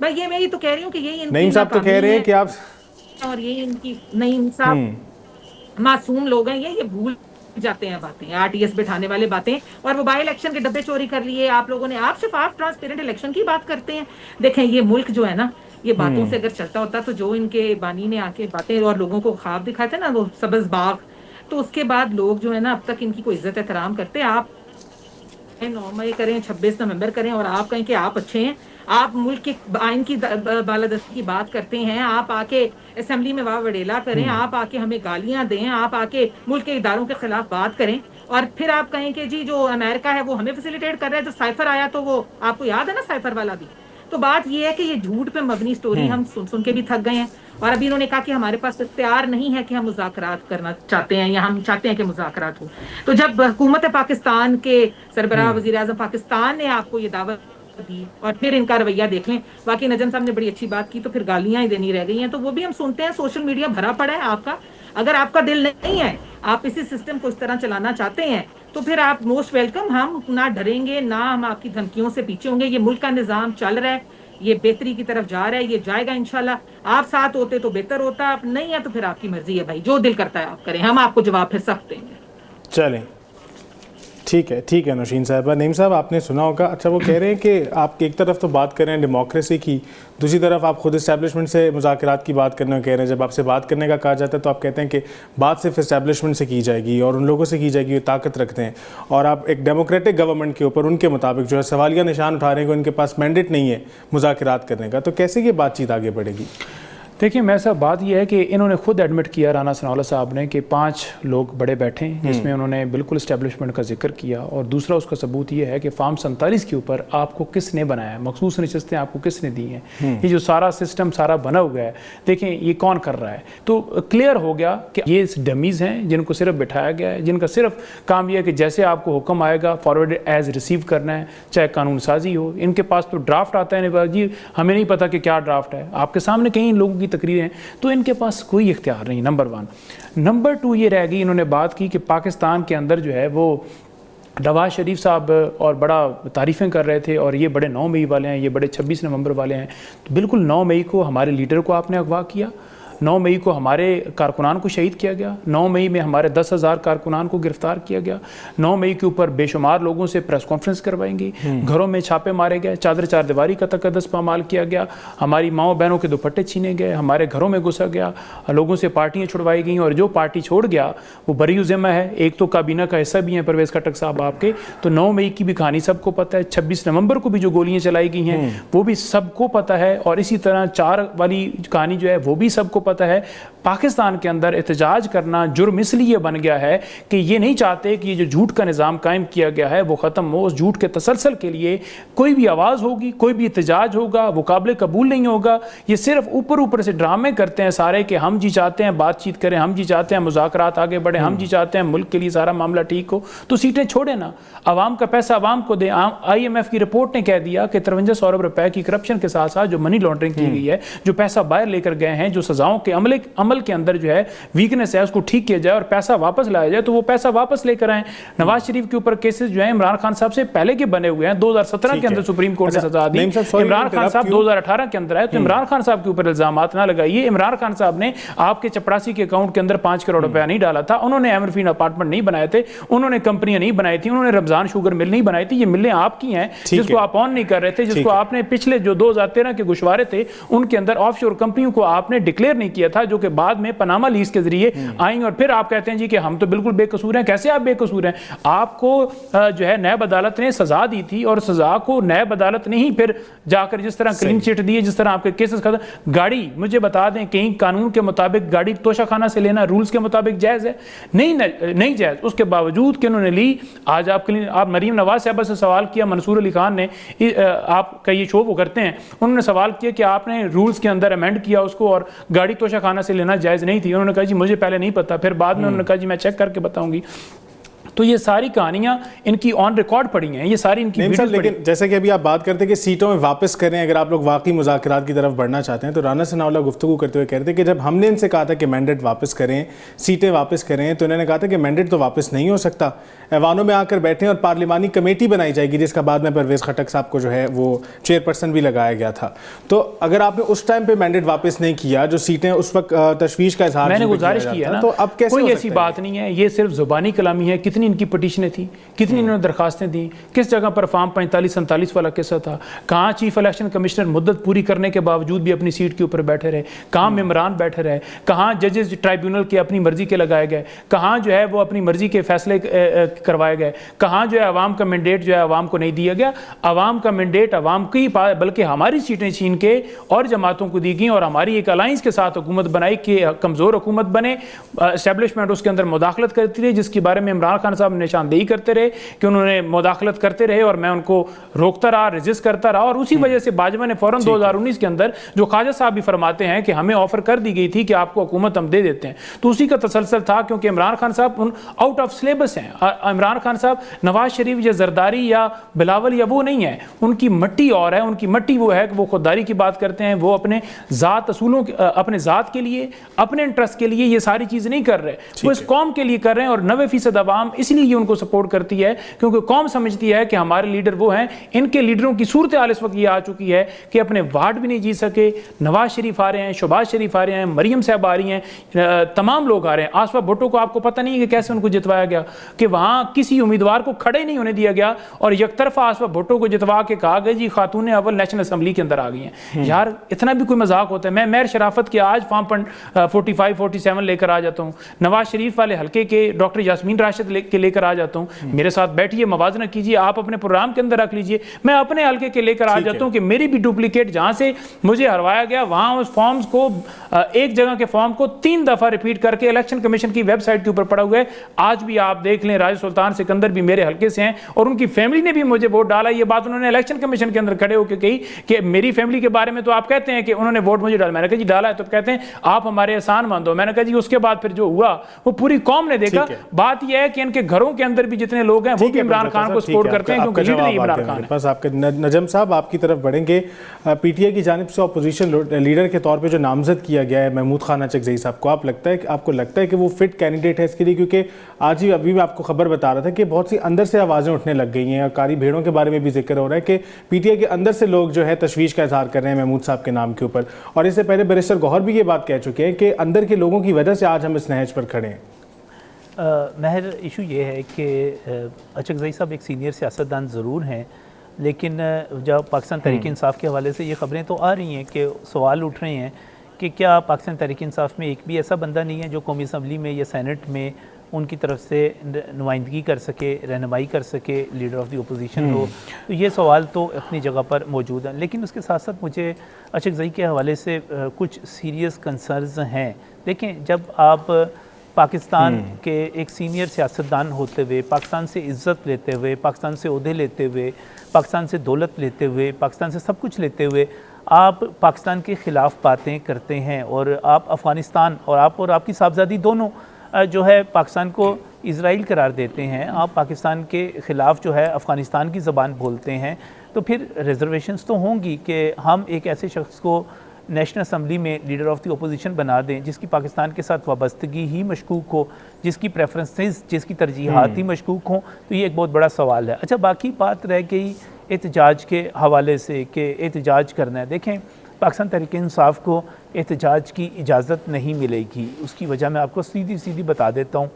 भाई ये मैं ही तो कह रही हूँ कि यही नईम साहब तो कह रहे हैं कि आप, और ये इनकी नईम साहब मासूम लोग हैं, ये भूल जाते हैं बातें, RTS बिठाने वाले बातें, और वो बाई इलेक्शन के डब्बे चोरी कर लिए आप लोगों ने। आप शफाफ ट्रांसपेरेंट इलेक्शन की बात करते हैं। देखें ये मुल्क जो है ना, ये बातों से अगर चलता होता, तो जो इनके बानी ने आके बातें और लोगों को ख्वाब दिखाए थे ना, वो सब्ज बाग, तो उसके बाद लोग जो है ना अब तक इनकी कोई इज्जत एहतराम करते। आप 9 मई करें, 26 नवंबर करें, और आप कहें कि आप अच्छे हैं, आप मुल्क के आइन की बालादस्ती की बात करते हैं, आप आके असेंबली में वाह वडेला करें, आप आके हमें गालियां दें, आप आके मुल्क के इदारों के खिलाफ बात करें, और फिर आप कहें कि जी जो अमेरिका है वो हमें फैसिलिटेट कर रहा है। जो साइफर आया तो वो आपको याद है ना, साइफर वाला भी। तो बात ये है कि ये झूठ पे मबनी स्टोरी हम सुन के भी थक गए हैं, और अभी इन्होंने कहा कि हमारे पास इख्तियार नहीं है कि हम मुज़ाकरात करना चाहते हैं, या हम चाहते हैं कि मुज़ाकरात हो। तो जब हुकूमत पाकिस्तान के सरबराह वज़ीर आज़म पाकिस्तान ने आपको ये दावत दी, और फिर इनका रवैया देख लें। बाकी नजम साहब ने बड़ी अच्छी बात की, तो फिर गालियां ही देनी रह गई हैं, तो वो भी हम सुनते हैं। सोशल मीडिया भरा पड़ा है आपका। अगर आपका दिल नहीं है, आप इसी सिस्टम को इस तरह चलाना चाहते हैं, तो फिर आप मोस्ट वेलकम। हम ना डरेंगे, ना हम आपकी धमकियों से पीछे होंगे। ये मुल्क का निज़ाम चल रहा है, ये बेहतरी की तरफ जा रहा है, ये जाएगा इंशाल्लाह। आप साथ होते तो बेहतर होता, आप नहीं है तो फिर आपकी मर्जी है भाई, जो दिल करता है आप करें, हम आपको जवाब फिर सब देंगे। चलें, ठीक है नौशीन साहबा। नईम साहब आपने सुना होगा, अच्छा वो कह रहे हैं कि आप एक तरफ तो बात कर रहे हैं डेमोक्रेसी की, दूसरी तरफ आप खुद इस्टेब्लिशमेंट से मुज़ाकरात की बात करने कह रहे हैं। जब आपसे बात करने का कहा जाता है तो आप कहते हैं कि बात सिर्फ इस्टेब्लिशमेंट से की जाएगी और उन लोगों से की जाएगी जो ताकत रखते हैं, और आप एक डेमोक्रेटिक गवर्नमेंट के ऊपर उनके मुताबिक जो है सवालिया निशान उठा रहे हैं कि उनके पास मैंडेट नहीं है मुज़ाकरात करने का। तो कैसे ये बातचीत आगे बढ़ेगी? देखिए मैं साहब, बात यह है कि इन्होंने खुद एडमिट किया, राना सनाउल्लाह साहब ने, कि 5 लोग बड़े बैठे हैं, जिसमें उन्होंने बिल्कुल इस्टेब्लिशमेंट का जिक्र किया। और दूसरा उसका सबूत ये है कि फार्म 47 के ऊपर आपको किसने बनाया है, मखसूस नशस्तें आपको किसने दी हैं, ये जो सारा सिस्टम सारा बना हुआ है, देखें ये कौन कर रहा है। तो क्लियर हो गया कि ये डमीज़ हैं जिनको सिर्फ बिठाया गया है, जिनका सिर्फ काम यह है कि जैसे आपको हुक्म आएगा फॉरवर्ड एज रिसीव करना है, चाहे कानून साजी हो। इनके पास तो ड्राफ्ट आता है जी, हमें नहीं पता कि क्या ड्राफ्ट है, आपके सामने कई लोगों की तकरीरें हैं, तो इनके पास कोई इख्तियार नहीं, नंबर 1। नंबर 2 ये रह गई, इन्होंने बात की कि पाकिस्तान के अंदर जो है वो नवाज शरीफ साहब और बड़ा तारीफ़ें कर रहे थे, और ये बड़े 9 मई वाले हैं, ये बड़े 26 नवंबर वाले हैं। तो बिल्कुल 9 मई को हमारे लीडर को आपने अगवा किया, 9 मई को हमारे कारकुनान को शहीद किया गया, 9 मई में हमारे 10,000 कारकुनान को गिरफ्तार किया गया, 9 मई के ऊपर बेशुमार लोगों से प्रेस कॉन्फ्रेंस करवाई गई, घरों में छापे मारे गए, चादर चारदीवारी का तकद्दस पामाल किया गया, हमारी माओ बहनों के दुपट्टे छीने गए, हमारे घरों में घुसा गया, लोगों से पार्टियाँ छुड़वाई गई, और जो पार्टी छोड़ गया वो बरी ज़िम्मा है। एक तो काबीना का हिस्सा भी हैं परवेज़ खट्टक साहब आपके, तो 9 मई की भी कहानी सबको पता है, 26 नवंबर को भी जो गोलियां चलाई गई हैं वो भी सबको पता है, और इसी तरह 4 वाली कहानी जो है वो भी सबको पता है। पाकिस्तान के अंदर एहतजाज करना जुर्म इसलिए बन गया है कि ये नहीं चाहते कि ये जो झूठ का निज़ाम कायम किया गया है वो ख़त्म हो। उस झूठ के तसलसल के लिए कोई भी आवाज़ होगी, कोई भी एहतजाज होगा, वो काबिल कबूल नहीं होगा। ये सिर्फ ऊपर ऊपर से ड्रामे करते हैं सारे कि हम जी चाहते हैं बातचीत करें, हम जी चाहते हैं मुज़ाकरात आगे बढ़े, हम जी चाहते हैं मुल्क के लिए सारा मामला ठीक हो। तो सीटें छोड़े ना, आवाम का पैसा आवाम को दें। IMF की रिपोर्ट ने कह दिया कि 53 अरब रुपए की करप्शन के साथ साथ जो मनी लॉन्ड्रिंग की गई है, जो पैसा बाहर लेकर गए हैं, जो सजाओं के अमल के अंदर जो है वीकनेस है उसको ठीक किया जाए और पैसा वापस लाया जाए, तो वो पैसा वापस लेकर आए। नवाज शरीफ के ऊपर केसेस जो है इमरान खान साहब से पहले के बने हुए हैं, 2017 के अंदर सुप्रीम कोर्ट ने सजा दी, इमरान खान साहब 2018 के अंदर आए, तो इमरान खान साहब के ऊपर इल्जामात ना लगाइए। इमरान खान साहब ने आपके चपरासी के अकाउंट के अंदर 5 करोड़ रुपया नहीं डाला था, उन्होंने एमरफीन अपार्टमेंट नहीं बनाए थे, उन्होंने कंपनियां नहीं बनाई थी, उन्होंने रमजान शुगर मिल नहीं बनाई थी। ये मिलें आपकी हैं जिसको आप ऑन नहीं कर रहे थे, जिसको आपने पिछले जो 2013 के गुशवारे थे उनके अंदर ऑफशोर कंपनियों को आपने डिक्लेयर नहीं किया था, जो कि बाद में पनामा लीज के जरिए आई, और फिर आप कहते हैं जी कि हम तो बिल्कुल बेकसूर हैं। कैसे आप बेकसूर हैं? आपको जो है नैब अदालत ने सजा दी थी, और सजा को नैब अदालत ने ही फिर जाकर जिस तरह क्लीन चिट दी, जिस तरह आपके केसेस खत्म। गाड़ी मुझे बता दें कहीं कानून के मुताबिक गाड़ी तोशाखाना से लेना रूल्स के मुताबिक जायज़ है? नहीं जायज़। उसके बावजूद कि उन्होंने ली। आज आप मरीम नवाज साहब से सवाल किया, मंसूर अली खान ने, आपका ये शो वो करते हैं, उन्होंने सवाल किया कि आपने रूल्स के अंदर अमेंड किया उसको और गाड़ी तोशाखाना से लेना जायज़ नहीं थी। उन्होंने कहा जी मुझे पहले नहीं पता, फिर बाद में उन्होंने कहा जी मैं चेक करके बताऊंगी। तो ये सारी कहानियां इनकी ऑन रिकॉर्ड पड़ी हैं, ये सारी इनकी वीडियोस। लेकिन जैसे कि अभी आप बात करते हैं कि सीटों में वापस करें, अगर आप लोग वाकई मुज़ाकरात की तरफ बढ़ना चाहते हैं, तो राना सनाउल्लाह गुफ्तगू करते हुए कहते हैं कि जब हमने इनसे कहा था कि मैंडेट वापस करें, सीटें वापस करें, तो इन्होंने कहा था कि मैंडेट तो वापस नहीं हो सकता, ऐवानों में आकर बैठें और पार्लिमानी कमेटी बनाई जाएगी, जिसका बाद में परवेज़ खट्टक साहब को जो है वो चेयरपर्सन भी लगाया गया था। तो अगर आपने उस टाइम पर मैंडेट वापस नहीं किया, जो सीटें उस वक्त तशवीश का इजहार मैंने गुजारिश किया ना, तो अब कैसे? कोई ऐसी बात नहीं है, ये सिर्फ जुबानी कलामी है। कितनी इनकी पटिशनें थी, कितनी इन्होंने दरखास्तें दी, किस जगह पर फॉर्म 45-47 वाला किस्सा था, कहाँ चीफ इलेक्शन कमिश्नर मुद्दत पूरी करने के बावजूद भी अपनी सीट के ऊपर बैठे रहे, कहाँ मेम्बरान बैठे रहे, कहाँ जजेस ट्राइब्यूनल के अपनी मर्जी के लगाए गए, कहाँ जो है वो अपनी मर्जी के फैसले करवाए गए, कहाँ जो है अवाम का मैंडेट जो है अवाम को नहीं दिया गया। अवाम का मैंडेट अवाम की, बल्कि हमारी सीटें छीन के और जमातों को दी गई, और हमारी एक अलाइंस के साथ हुकूमत बनाई कि कमज़ोर हुकूमत बने, एस्टेब्लिशमेंट उसके अंदर मुदाखलत करती रही, जिसके बारे में इमरान खान साहब निशानदेही करते रहे कि उन्होंने मुदाखलत करते रहे और मैं उनको रोकता रहा, रेजिस्ट करता रहा, और उसी वजह से बाजवा ने फौरन 2019 के अंदर, जो ख्वाजा साहब भी फरमाते हैं कि हमें ऑफर कर दी गई थी कि आपको हुकूमत हम दे देते हैं, तो उसी का तसलसल था, क्योंकि इमरान खान साहब आउट ऑफ सिलेबस हैं। इमरान खान साहब नवाज शरीफ या जरदारी या बिलावल या वो नहीं है, उनकी मट्टी और है। उनकी मट्टी वो है कि वो खुददारी की बात करते हैं, वो अपने ज़ात असूलों, अपने ज़ात के लिए, अपने इंटरेस्ट के लिए ये सारी चीज़ नहीं कर रहे, वो इस कौम के लिए कर रहे हैं। और 90% अवाम इसलिए ये उनको सपोर्ट करती है क्योंकि कौम समझती है कि हमारे लीडर वो हैं। इनके लीडरों की सूरत हाल इस वक्त ये आ चुकी है कि अपने वार्ड भी नहीं जीत सके। नवाज शरीफ आ रहे हैं, शहबाज शरीफ आ रहे हैं, मरियम साहब आ रही हैं, तमाम लोग आ रहे हैं। आसफा भुट्टो को आपको पता नहीं है कि कैसे उनको जितवाया गया, कि वहाँ किसी उम्मीदवार को खड़े नहीं होने दिया गया और यकतरफा आसफा भुट्टो को जितवा के कहा गया जी खातून अव्वल नेशनल असम्बली के अंदर आ गई हैं। यार इतना भी कोई मजाक होता है? मैं मेहर शराफत के आज फॉर्म 45-47 लेकर आ जाता हूँ, नवाज शरीफ वाले हल्के के डॉक्टर यास्मीन राशिद के लेकर आ जाता हूँ, मेरे साथ बैठिए, मवाजना कीजिए, आप अपने प्रोग्राम के अंदर रख लीजिए, मैं अपने हल्के के लेकर आ जाता हूँ कि मेरी भी डुप्लीकेट जहाँ से मुझे हरवाया गया वहाँ उस फॉर्म्स को, एक जगह के फॉर्म को 3 दफ़ा रिपीट करके इलेक्शन कमीशन की वेबसाइट के ऊपर पड़ा हुआ है। आज भी आप देख लें, राजा सुल्तान सिकंदर भी मेरे हल्के से हैं और उनकी फैमिली ने भी मुझे वोट डाला। ये बात उन्होंने इलेक्शन कमीशन के अंदर खड़े होकर कही कि मेरी फैमिली के बारे में तो आप कहते हैं कि उन्होंने वोट मुझे डाला। मैंने कहा जी डाला है, तो कहते हैं आप हमारे एहसान मान दो। मैंने कहा जी उसके बाद फिर जो हुआ वो पूरी कौम ने देखा। बात यह है कि इनके उनके घरों के अंदर भी जितने लोग हैं वो भी इमरान खान को सपोर्ट करते हैं, क्योंकि लीडर इमरान खान है। बस आपके नजम साहब आपकी तरफ बढ़ेंगे। पीटीआई की जानिब से अपोजिशन लीडर के तौर पे जो नामजद किया गया है महमूद खान अचकज़ई साहब को, आपको लगता है कि वो फिट कैंडिडेट है इसके लिए? क्योंकि आज ही अभी मैं आपको खबर बता रहा था कि बहुत सी अंदर से आवाज़ें उठने लग गई हैं, कारी भेड़ों के बारे में भी जिक्र हो रहा है कि पीटीआई के अंदर से लोग जो है तशवीश का इजहार कर रहे हैं महमूद साहब के नाम के ऊपर। और इससे पहले बैरिस्टर गौहर भी ये बात कह चुके हैं कि अंदर के लोगों की वजह से आज हम इस नहज पर खड़े हैं। महर इशू ये है कि अचकज़ई साहब एक सीनियर सियासतदान ज़रूर हैं, लेकिन जब पाकिस्तान तहरीक इंसाफ के हवाले से ये ख़बरें तो आ रही हैं कि सवाल उठ रहे हैं कि क्या पाकिस्तान तहरीक इंसाफ में एक भी ऐसा बंदा नहीं है जो कौमी असम्बली में या सेनेट में उनकी तरफ से नुमाइंदगी कर सके, रहनुमाई कर सके, लीडर ऑफ द अपोजिशन हो। तो ये सवाल तो अपनी जगह पर मौजूद है, लेकिन उसके साथ साथ मुझे अचकज़ई के हवाले से कुछ सीरियस कंसर्न्स हैं। देखें, जब आप पाकिस्तान के एक सीनियर सियासतदान होते हुए, पाकिस्तान से इज़्ज़त लेते हुए, पाकिस्तान से ओहदे लेते हुए, पाकिस्तान से दौलत लेते हुए, पाकिस्तान से सब कुछ लेते हुए आप पाकिस्तान के ख़िलाफ़ बातें करते हैं और आप अफ़गानिस्तान और आपकी साहबजादी दोनों जो है पाकिस्तान को इज़राइल करार देते हैं, आप पाकिस्तान के ख़िलाफ़ जो है अफ़गानिस्तान की ज़बान बोलते हैं, तो फिर रिजर्वेशंस तो होंगी कि हम एक ऐसे शख्स को नेशनल असम्बली में लीडर ऑफ द अपोजिशन बना दें जिसकी पाकिस्तान के साथ वाबस्तगी ही मशकूक हो, जिसकी प्रेफरेंसेस, जिसकी तरजीहात ही मशकूक हों। तो ये एक बहुत बड़ा सवाल है। अच्छा, बाकी बात रह गई एहतजाज के हवाले से कि एहतजाज करना है। देखें, पाकिस्तान तहरीक इंसाफ को एहतजाज की इजाज़त नहीं मिलेगी। उसकी वजह मैं आपको सीधी सीधी बता देता हूँ।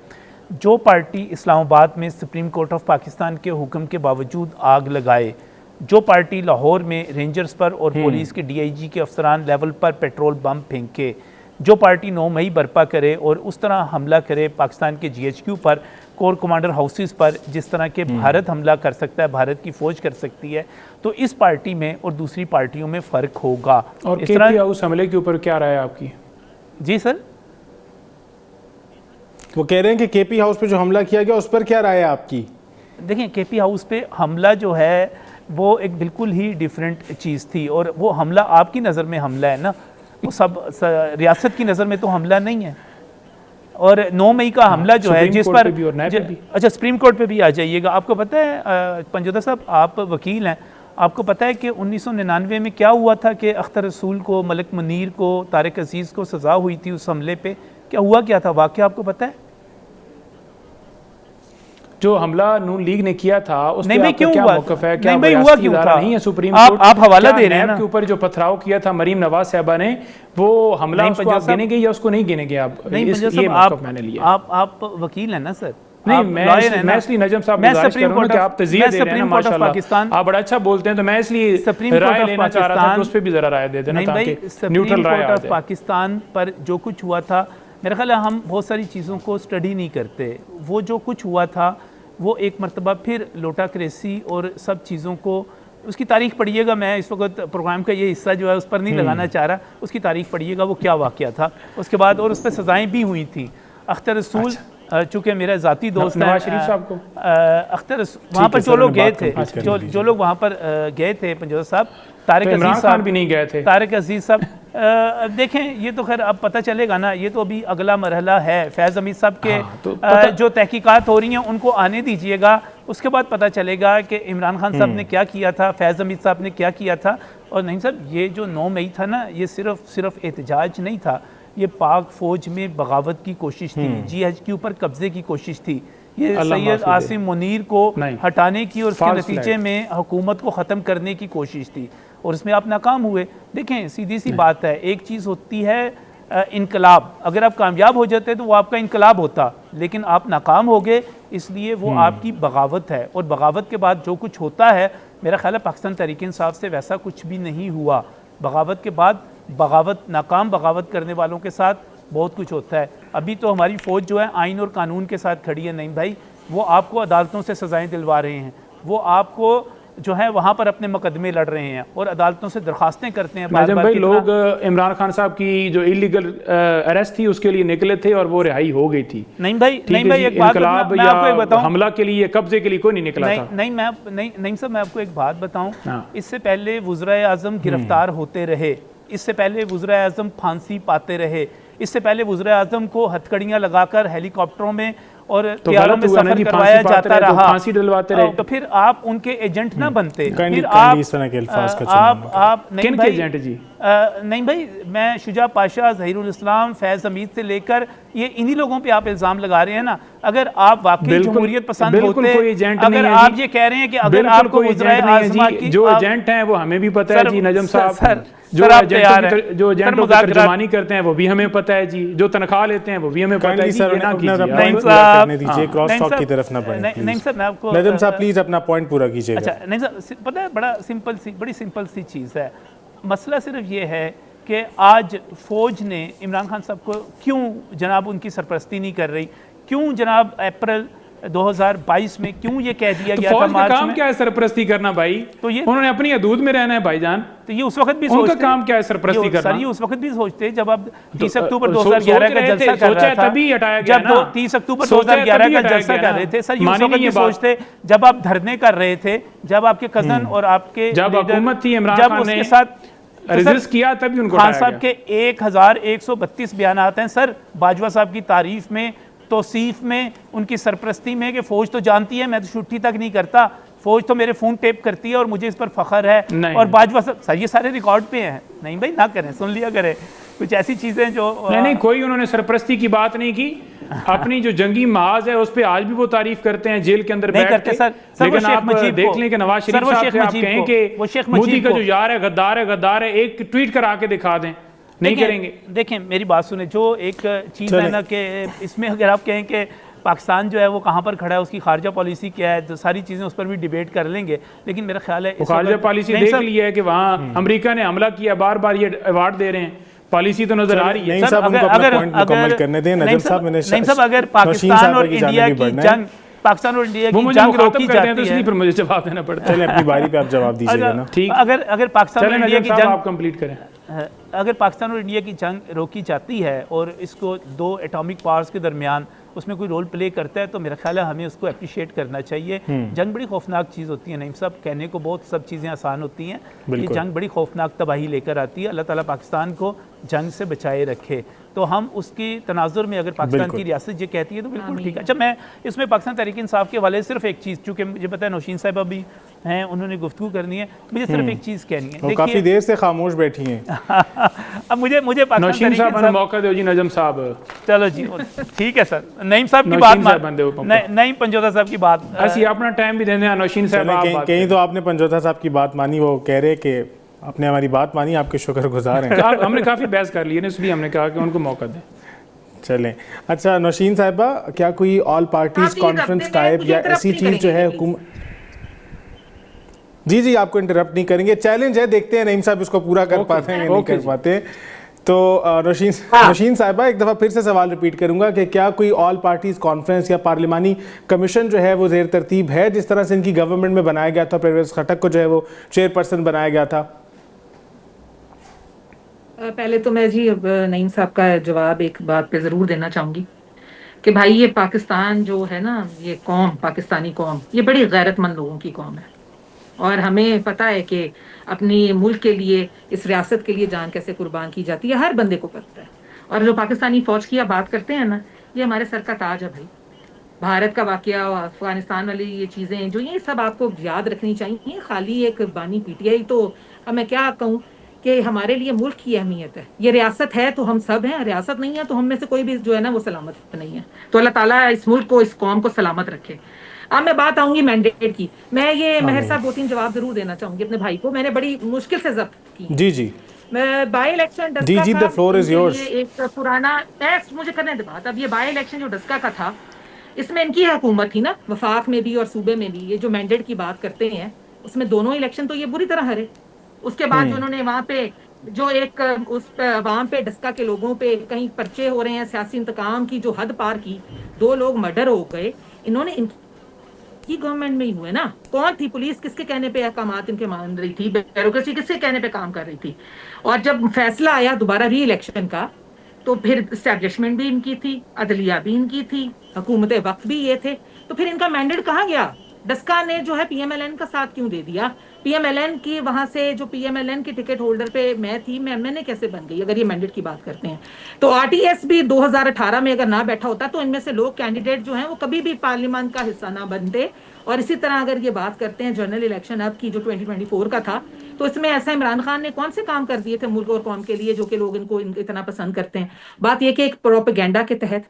जो पार्टी इस्लामाबाद में सुप्रीम कोर्ट ऑफ पाकिस्तान के हुक्म के बावजूद आग लगाए, जो पार्टी लाहौर में रेंजर्स पर और पुलिस के डीआईजी के अफसरान लेवल पर पेट्रोल बम फेंके, जो पार्टी 9 मई बर्पा करे और उस तरह हमला करे पाकिस्तान के जीएचक्यू पर, कोर कमांडर हाउसेस पर, जिस तरह के भारत हमला कर सकता है, भारत की फ़ौज कर सकती है, तो इस पार्टी में और दूसरी पार्टियों में फ़र्क होगा। और इस तरह हाउस हमले के ऊपर क्या राय है आपकी? जी सर, वो कह रहे हैं कि केपी हाउस पे जो हमला किया गया उस पर क्या राय है आपकी? देखें, केपी हाउस पे हमला जो है वो एक बिल्कुल ही डिफरेंट चीज़ थी, और वो हमला आपकी नज़र में हमला है ना, वो सब रियासत की नज़र में तो हमला नहीं है। और 9 मई का हमला जो है जिस पर अच्छा सुप्रीम कोर्ट पे भी आ जाइएगा। आपको पता है पंजोदा साहब, आप वकील हैं, आपको पता है कि 1999 में क्या हुआ था कि अख्तर रसूल को, मलिक मुनीर को, तारिक अजीज़ को सज़ा हुई थी उस हमले पे? क्या हुआ, क्या था वाक़या आपको पता है? जो हमला नून लीग ने किया था उस नहीं पे भाई, क्यों क्या हुआ? मौक़िफ़ है? क्या नहीं भाई, हुआ क्यों था? नहीं है सुप्रीम आप कोर्ट? हवाला दे रहे हैं ना के ऊपर जो पथराव किया था मरीम नवाज साहबा ने, वो हमला उसको आप गिने गए या उसको नहीं गिने गए? आप नहीं, ये मौक़िफ़ मैंने लिया। आप वकील हैं ना सर? नहीं, मैं इसलिए नजम साहब गुजारिश कर रहा हूं कि आप तज़किया दे रहे हैं माशाल्लाह, आप बड़ा अच्छा बोलते हैं, तो मैं इसलिए राय लेना चाह रहा था कि उस पे भी जरा राय दे देना ताकि न्यूट्रल राय आ जाए। पाकिस्तान पर जो कुछ हुआ था, मेरा ख्याल है हम बहुत सारी चीज़ों को स्टडी नहीं करते। वो जो कुछ हुआ था वो एक मरतबा फिर लोटा क्रेसी और सब चीज़ों को, उसकी तारीख पढ़िएगा। मैं इस वक्त प्रोग्राम का ये हिस्सा जो है उस पर नहीं लगाना चाह रहा, उसकी तारीख पढ़िएगा वो क्या वाक़या था उसके बाद, और उस पर सज़ाएँ भी हुई थी। अख्तर रसूल चूँकि मेरा ज़ाती दोस्त है, शरीफ साहब को अख्तर वहाँ पर जो लोग गए थे, जो लोग वहाँ पर गए थे पंजोदा साहब, तारिक अजीज़ साहब भी नहीं गए थे। तारिक अजीज़ साहब देखें, ये तो खैर अब पता चलेगा ना, ये तो अभी अगला मरहला है। फैज़ हमीद साहब के जो तहकीकात हो रही हैं उनको आने दीजिएगा, उसके बाद पता चलेगा कि इमरान खान साहब ने क्या किया था, फैज़ हमीद साहब ने क्या किया था। और नहीं साहब, ये जो 9 मई था ना, ये सिर्फ एहतजाज नहीं था, ये पाक फ़ौज में बगावत की कोशिश थी, जीएचक्यू पर कब्जे की कोशिश थी, ये सैयद आसिम मुनीर को हटाने की और उसके नतीजे में हुकूमत को ख़त्म करने की कोशिश थी, और इसमें आप नाकाम हुए। देखें, सीधी सी बात है, एक चीज़ होती है इनकलाब, अगर आप कामयाब हो जाते तो वो आपका इनकलाब होता, लेकिन आप नाकाम हो गए, इसलिए वो आपकी बगावत है। और बगावत के बाद जो कुछ होता है, मेरा ख्याल है पाकिस्तान तहरीक इंसाफ से वैसा कुछ भी नहीं हुआ। बगावत के बाद बगावत, नाकाम बगावत करने वालों के साथ बहुत कुछ होता है। अभी तो हमारी फ़ौज जो है आइन और कानून के साथ खड़ी है। नहीं भाई, वो आपको अदालतों से सज़ाएं दिलवा रहे हैं, वो आपको जो है वहाँ पर अपने मुकदमे लड़ रहे हैं और अदालतों से दरखास्तें करते हैं। नजम भाई, लोग इमरान खान साहब की जो इलीगल अरेस्ट थी उसके लिए निकले थे और वो रिहाई हो गई थी। नहीं भाई, नहीं भाई, एक बात मैं आपको एक बताऊं, हमला के लिए, कब्जे के लिए कोई नहीं निकला था। नहीं सर, मैं आपको एक बात बताऊं, इससे पहले वज़ीर आज़म गिरफ्तार होते रहे, इससे पहले वज़ीर आज़म फांसी पाते रहे, इससे पहले वज़ीर आज़म को हथकड़ियाँ लगाकर हेलीकॉप्टरों में और तो त्यारों में गलत हुआ ना सफर जी, करवाया फांसी पाते जाता रहे तो रहा, फांसी डलवाते रहे। तो फिर आप उनके एजेंट ना बनते। Kindly- फिर kindly इस तरह के अल्फाज का चुनाव ना आप नहीं किन के भाई, एजेंट जी? नहीं भाई, मैं शुजा पाशा, जहीरुल इस्लाम, फैज़ हमीद से लेकर ये इन्हीं लोगों पे आप इल्ज़ाम लगा रहे हैं ना। अगर आप वाकई बिल्कुल- जमहूरियत पसंद बिल्कुल होते, कोई एजेंट अगर नहीं है आप जी। ये कह रहे हैं कि अगर बिल्कुल आपको कोई उज़राए एजेंट नहीं है आज़मा जी। की जो आप- एजेंट हैं वो हमें भी पता है जी नजम साहब। जो आप एजेंटों तैयार की हैं। जो एजेंटों की मुज़ाकरात- तर्जुमानी करते हैं वो भी हमें पता है जी। जो तनख्वाह लेते हैं वो भी हमें पता है काइंडली जी। सर ये ना अपना कीजिए पॉइंट आप। नहीं पूरा साहब, करने दीजिए, क्रॉस नहीं टॉक की साहब, तरफ ना बढ़ें नहीं प्लीज। साहब, मैं आपको नजम साहब प्लीज अपना पॉइंट पूरा कीजिएगा। अच्छा नहीं साहब, पता है बड़ा सिंपल सी, बड़ी सिंपल सी चीज़ है। मसला सिर्फ ये है कि आज फ़ौज ने इमरान खान साहब को क्यों जनाब उनकी सरपरस्ती नहीं कर रही, क्यों जनाब अप्रैल 2022 में क्यों ये कह दिया तो गया था फौज का मार्च काम में? क्या है सरपरस्ती करना भाई? तो ये उन्होंने अपनी हदूद में रहना है भाईजान। तो ये उस वक्त भी उनका सोचते, काम क्या है सरपरस्ती करना? सर ये उस वक्त भी सोचते जब अब 30 तो, अक्टूबर सोच 2011 का रहे जलसा थे, कर सोचा रहा था, तभी हटाया गया जब ना। 30 अक्टूबर सोचा 2011 तभी का हटाया जलसा गया कर ना। रहे थे सर, ये उस मानी वक्त नहीं भी ये बात। सोचते जब आप धरने कर रहे थे, जब आपके कजन और आपके जब लीडर- हुकूमत थी इमरान जब खान उसके ने साथ तो सर, रेजिस्ट किया तभी उनको खान हटाया साहब गया। के 1132 बयान आते हैं सर, बाजवा साहब की तारीफ में, तौसीफ में, उनकी सरपरस्ती में कि फ़ौज तो जानती है मैं तो छुट्टी तक नहीं करता, फ़ौज तो मेरे फ़ोन टेप करती है और मुझे इस पर फ़ख्र है। नहीं। और बाजवा साहब सर ये सारे रिकॉर्ड पे हैं। नहीं भाई ना करें, सुन लिया करें कुछ ऐसी चीज़ें जो नहीं कोई उन्होंने सरपरस्ती की बात नहीं की। अपनी जो जंगी महाज है उस पे आज भी वो तारीफ करते हैं जेल के अंदर नहीं बैठ करते के। सर। सर, वो लेकिन शेख आप मुजीब देख को- लें कि नवाज सर, शरीफ वो साहब शेख से आप मुजीब कहें को- वो कि शेख मोदी मुजीब का को- जो यार है गद्दार है, गद्दार है, एक ट्वीट करा के दिखा दें, नहीं करेंगे। देखें मेरी बात सुने, जो एक चीज़ है ना कि इसमें अगर आप कहें कि पाकिस्तान जो है वो कहाँ पर खड़ा है, उसकी खारजा पॉलिसी क्या है, तो सारी चीज़ें उस पर भी डिबेट कर लेंगे। लेकिन मेरा ख्याल है इस खारजा वक्त- पॉलिसी नहीं देख सर, ली है कि वहाँ अमेरिका ने हमला किया, बार बार ये अवार्ड दे रहे हैं, पॉलिसी तो नजर आ रही है। नहीं सर, साहब उनको अगर- अपना अगर- पॉइंट मुकम्मल अगर- करने दें। नहीं नजम साहब, साहब मैंने नहीं साहब, अगर नौशीन पाकिस्तान साहब और की इंडिया जानिब की बढ़ना है। जंग, पाकिस्तान और इंडिया वो की मुझे जंग मुखातब रोकी करते हैं तो जाती इसलिए है, फिर मुझे जवाब देना पड़ता है। चलें अपनी बारी पे आप जवाब दीजिएगा ना। ठीक, अगर पाकिस्तान और चलें इंडिया नजम की साहब जंग आप कंप्लीट करें। अगर पाकिस्तान और इंडिया की जंग रोकी जाती है और इसको दो एटॉमिक पावर्स के दरमियान उसमें कोई रोल प्ले करता है तो मेरा ख्याल है हमें उसको अप्रिशिएट करना चाहिए। जंग बड़ी खौफनाक चीज़ होती है, नहीं सब कहने को बहुत सब चीज़ें आसान होती हैं, ये जंग बड़ी खौफनाक तबाही लेकर आती है। अल्लाह ताला पाकिस्तान को जंग से बचाए रखे। तो हम उसकी तनाजुर में अगर पाकिस्तान की रियासत ये कहती है तो बिल्कुल ठीक है। अच्छा मैं इसमें पाकिस्तान तहरीक इंसाफ के हवाले से सिर्फ एक चीज़, चूँकि मुझे पता है नौशीन साहब अभी हैं, उन्होंने गुफ्तगू करनी है, मुझे सिर्फ एक चीज़ कहनी है। वो काफी देर से खामोश बैठी हैं। अब मुझे पाकिस्तान नौशीन तहरीक साहब इंसाफ- मौका दो जी। नजम साहब चलो जी ठीक है सर, नईम साहब की नौशीन बात साहब बंदे हो नहीं पंजोता साहब की बात ऐसी अपना टाइम भी देने नौशीन साहब चलें, आप कहीं बात कहीं तो आपने पंजोता साहब की बात मानी, वो कह रहे कि आपने हमारी बात मानी, आपके शुक्रगुजार हैं। हमने काफी बहस कर ली है इसलिए हमने कहा कि उनको मौका दें। चलें अच्छा नौशीन साहिबा, क्या कोई ऑल पार्टीज आप ये कॉन्फ्रेंस रखते टाइप हैं, या मुझे ऐसी interrupt चीज नहीं जो है करेंगे, हुकूमत? जी आपको इंटरप्ट नहीं करेंगे, चैलेंज है, देखते हैं नईम साहब इसको पूरा कर पाते हैं या नहीं कर पाते। तो नौशीन साहिबा एक दफ़ा फिर से सवाल रिपीट करूंगा कि क्या कोई ऑल पार्टीज कॉन्फ्रेंस या पार्लिमानी कमीशन जो है वो ज़ेर तरतीब है, जिस तरह से इनकी गवर्नमेंट में बनाया गया था, परवेज़ खटक को जो है वो चेयरपर्सन बनाया गया था? पहले तो मैं जी अब नईम साहब का जवाब एक बात पे ज़रूर देना चाहूँगी कि भाई ये पाकिस्तान जो है ना, ये कौम, पाकिस्तानी कौम, ये बड़ी गैरतमंद लोगों की कौम है और हमें पता है कि अपनी मुल्क के लिए, इस रियासत के लिए जान कैसे कुर्बान की जाती है, हर बंदे को पता है। और जो पाकिस्तानी फ़ौज की आप बात करते हैं ना, ये हमारे सर का ताज है भाई। भारत का वाकया, अफगानिस्तान वाली ये चीज़ें जो ये सब आपको याद रखनी चाहिए। खाली एक बानी पीटीआई तो अब मैं क्या कहूँ कि हमारे लिए मुल्क की अहमियत है। ये रियासत है तो हम सब हैं, रियासत नहीं है तो हम में से कोई भी जो है ना वो सलामत नहीं है। तो अल्लाह ताला इस मुल्क को, इस कौम को सलामत रखे। अब मैं बात आऊंगी मैंडेट की। मैं ये महर साहब 2-3 जवाब जरूर देना चाहूंगी अपने भाई को, मैंने बड़ी मुश्किल से जब्त की। जी मैं बाई इलेक्शन जी द फ्लोर इज योर्स। एक पुराना मुझे करने दे बात। अब ये बाई इलेक्शन जो डस्का का था, इसमें इनकी हुकूमत थी ना, वफाक में भी और सूबे में भी। ये जो मैंडेट की बात करते हैं उसमें दोनों इलेक्शन तो ये बुरी तरह हारे। उसके बाद जो उन्होंने वहां पे जो एक उस वहां पे डस्का के लोगों पे कहीं पर्चे हो रहे हैं, सियासी इंतकाम की जो हद पार की, 2 लोग मर्डर हो गए, इन्होंने इनकी गवर्नमेंट में ही हुए ना। कौन थी पुलिस, किसके कहने पे अहकामात इनके मान रही थी, ब्यूरोक्रेसी किसके कहने पे काम कर रही थी। और जब फैसला आया दोबारा री इलेक्शन का, तो फिर एस्टेब्लिशमेंट भी इनकी थी, अदलिया भी इनकी थी, हुकूमत वक्त भी ये थे। तो फिर इनका मैंडेट कहाँ गया? डस्का ने जो है पीएमएलएन का साथ क्यों दे दिया? पीएमएलएन की वहां से जो पीएमएलएन की टिकट होल्डर पे मैं थी, मैंने कैसे बन गई अगर ये मैंडेट की बात करते हैं। तो आरटीएस भी 2018 में अगर ना बैठा होता तो इनमें से लोग कैंडिडेट जो हैं वो कभी भी पार्लियामेंट का हिस्सा ना बनते। और इसी तरह अगर ये बात करते हैं जनरल इलेक्शन अब की जो 2024 का था, तो इसमें ऐसा इमरान खान ने कौन से काम कर दिए थे मुल्क और कौम के लिए जो कि लोग इनको इतना पसंद करते हैं। बात यह कि एक प्रोपेगेंडा के तहत,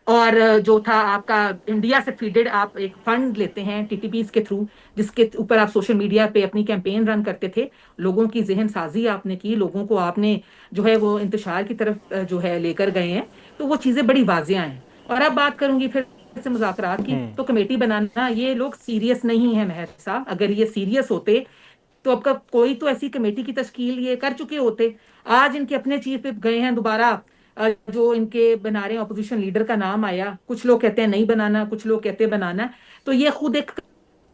और जो था आपका इंडिया से फीडेड आप एक फंड लेते हैं टीटीपीज के थ्रू, जिसके ऊपर आप सोशल मीडिया पे अपनी कैंपेन रन करते थे, लोगों की जहन साजी आपने की, लोगों को आपने जो है वो इंतशार की तरफ जो है लेकर गए हैं। तो वो चीजें बड़ी वाजिया हैं। और अब बात करूंगी फिर से मुज़ाकरात की, तो कमेटी बनाना, ये लोग सीरियस नहीं है महर साहब। अगर ये सीरियस होते तो अब कोई तो ऐसी कमेटी की तश्कील ये कर चुके होते। आज इनके अपने चीफ विप गए हैं दोबारा, जो इनके बना रहे हैं अपोजिशन लीडर का नाम आया, कुछ लोग कहते हैं नहीं बनाना, कुछ लोग कहते हैं बनाना। तो ये खुद एक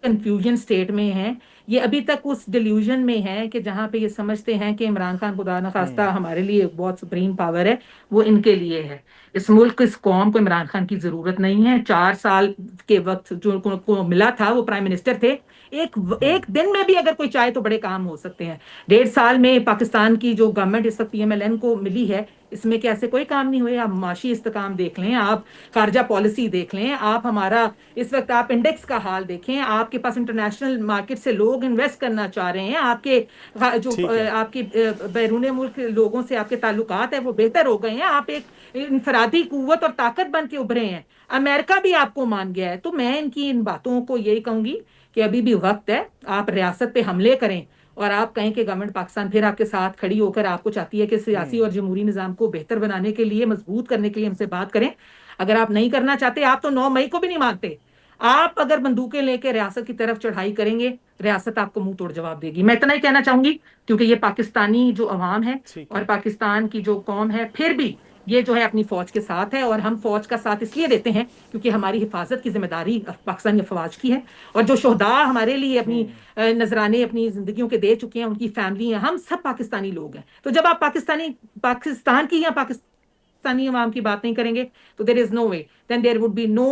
कंफ्यूजन स्टेट में है। ये अभी तक उस डिल्यूजन में है कि जहां पे ये समझते हैं कि इमरान खान खुदा न खास्ता हमारे लिए बहुत सुप्रीम पावर है, वो इनके लिए है। इस मुल्क, इस कौम को इमरान खान की जरूरत नहीं है। 4 साल के वक्त जो को मिला था, वो प्राइम मिनिस्टर थे। एक दिन में भी अगर कोई चाहे तो बड़े काम हो सकते हैं। 1.5 साल में पाकिस्तान की जो गवर्नमेंट इस वक्त पीएमएलएन को मिली है, इसमें क्या ऐसे कोई काम नहीं हुए। आप माशी इस्तेकाम देख लें, आप खारजा पॉलिसी देख लें, आप हमारा इस वक्त आप इंडेक्स का हाल देखें, आपके पास इंटरनेशनल मार्केट से लोग इन्वेस्ट करना चाह रहे हैं, आपके जो आपके बैरून मुल्क लोगों से आपके ताल्लुकात है वो बेहतर हो गए हैं, आप एक इनफरादी कुव्वत और ताकत बन के उभरे हैं, अमेरिका भी आपको मान गया है। तो मैं इनकी इन बातों को यही कहूंगी कि अभी भी वक्त है, आप रियासत पे हमले करें और आप कहें कि गवर्नमेंट पाकिस्तान फिर आपके साथ खड़ी होकर आपको चाहती है कि सियासी और जमहूरी निजाम को बेहतर बनाने के लिए, मजबूत करने के लिए हमसे बात करें। अगर आप नहीं करना चाहते, आप तो 9 मई को भी नहीं मानते, आप अगर बंदूकें लेकर रियासत की तरफ चढ़ाई करेंगे, रियासत आपको मुंह तोड़ जवाब देगी। मैं इतना ही कहना चाहूंगी, क्योंकि ये पाकिस्तानी जो अवाम है और पाकिस्तान की जो कौम है फिर भी ये जो है अपनी फौज के साथ है। और हम फौज का साथ इसलिए देते हैं क्योंकि हमारी हिफाजत की जिम्मेदारी पाकिस्तानी फौज की है। और जो शोहदा हमारे लिए अपनी नजराने अपनी जिंदगियों के दे चुके हैं, उनकी फैमिली है, हम सब पाकिस्तानी लोग हैं। तो जब आप पाकिस्तान की या पाकिस्तानी अवाम की बात नहीं करेंगे, तो there is no way, then there would be no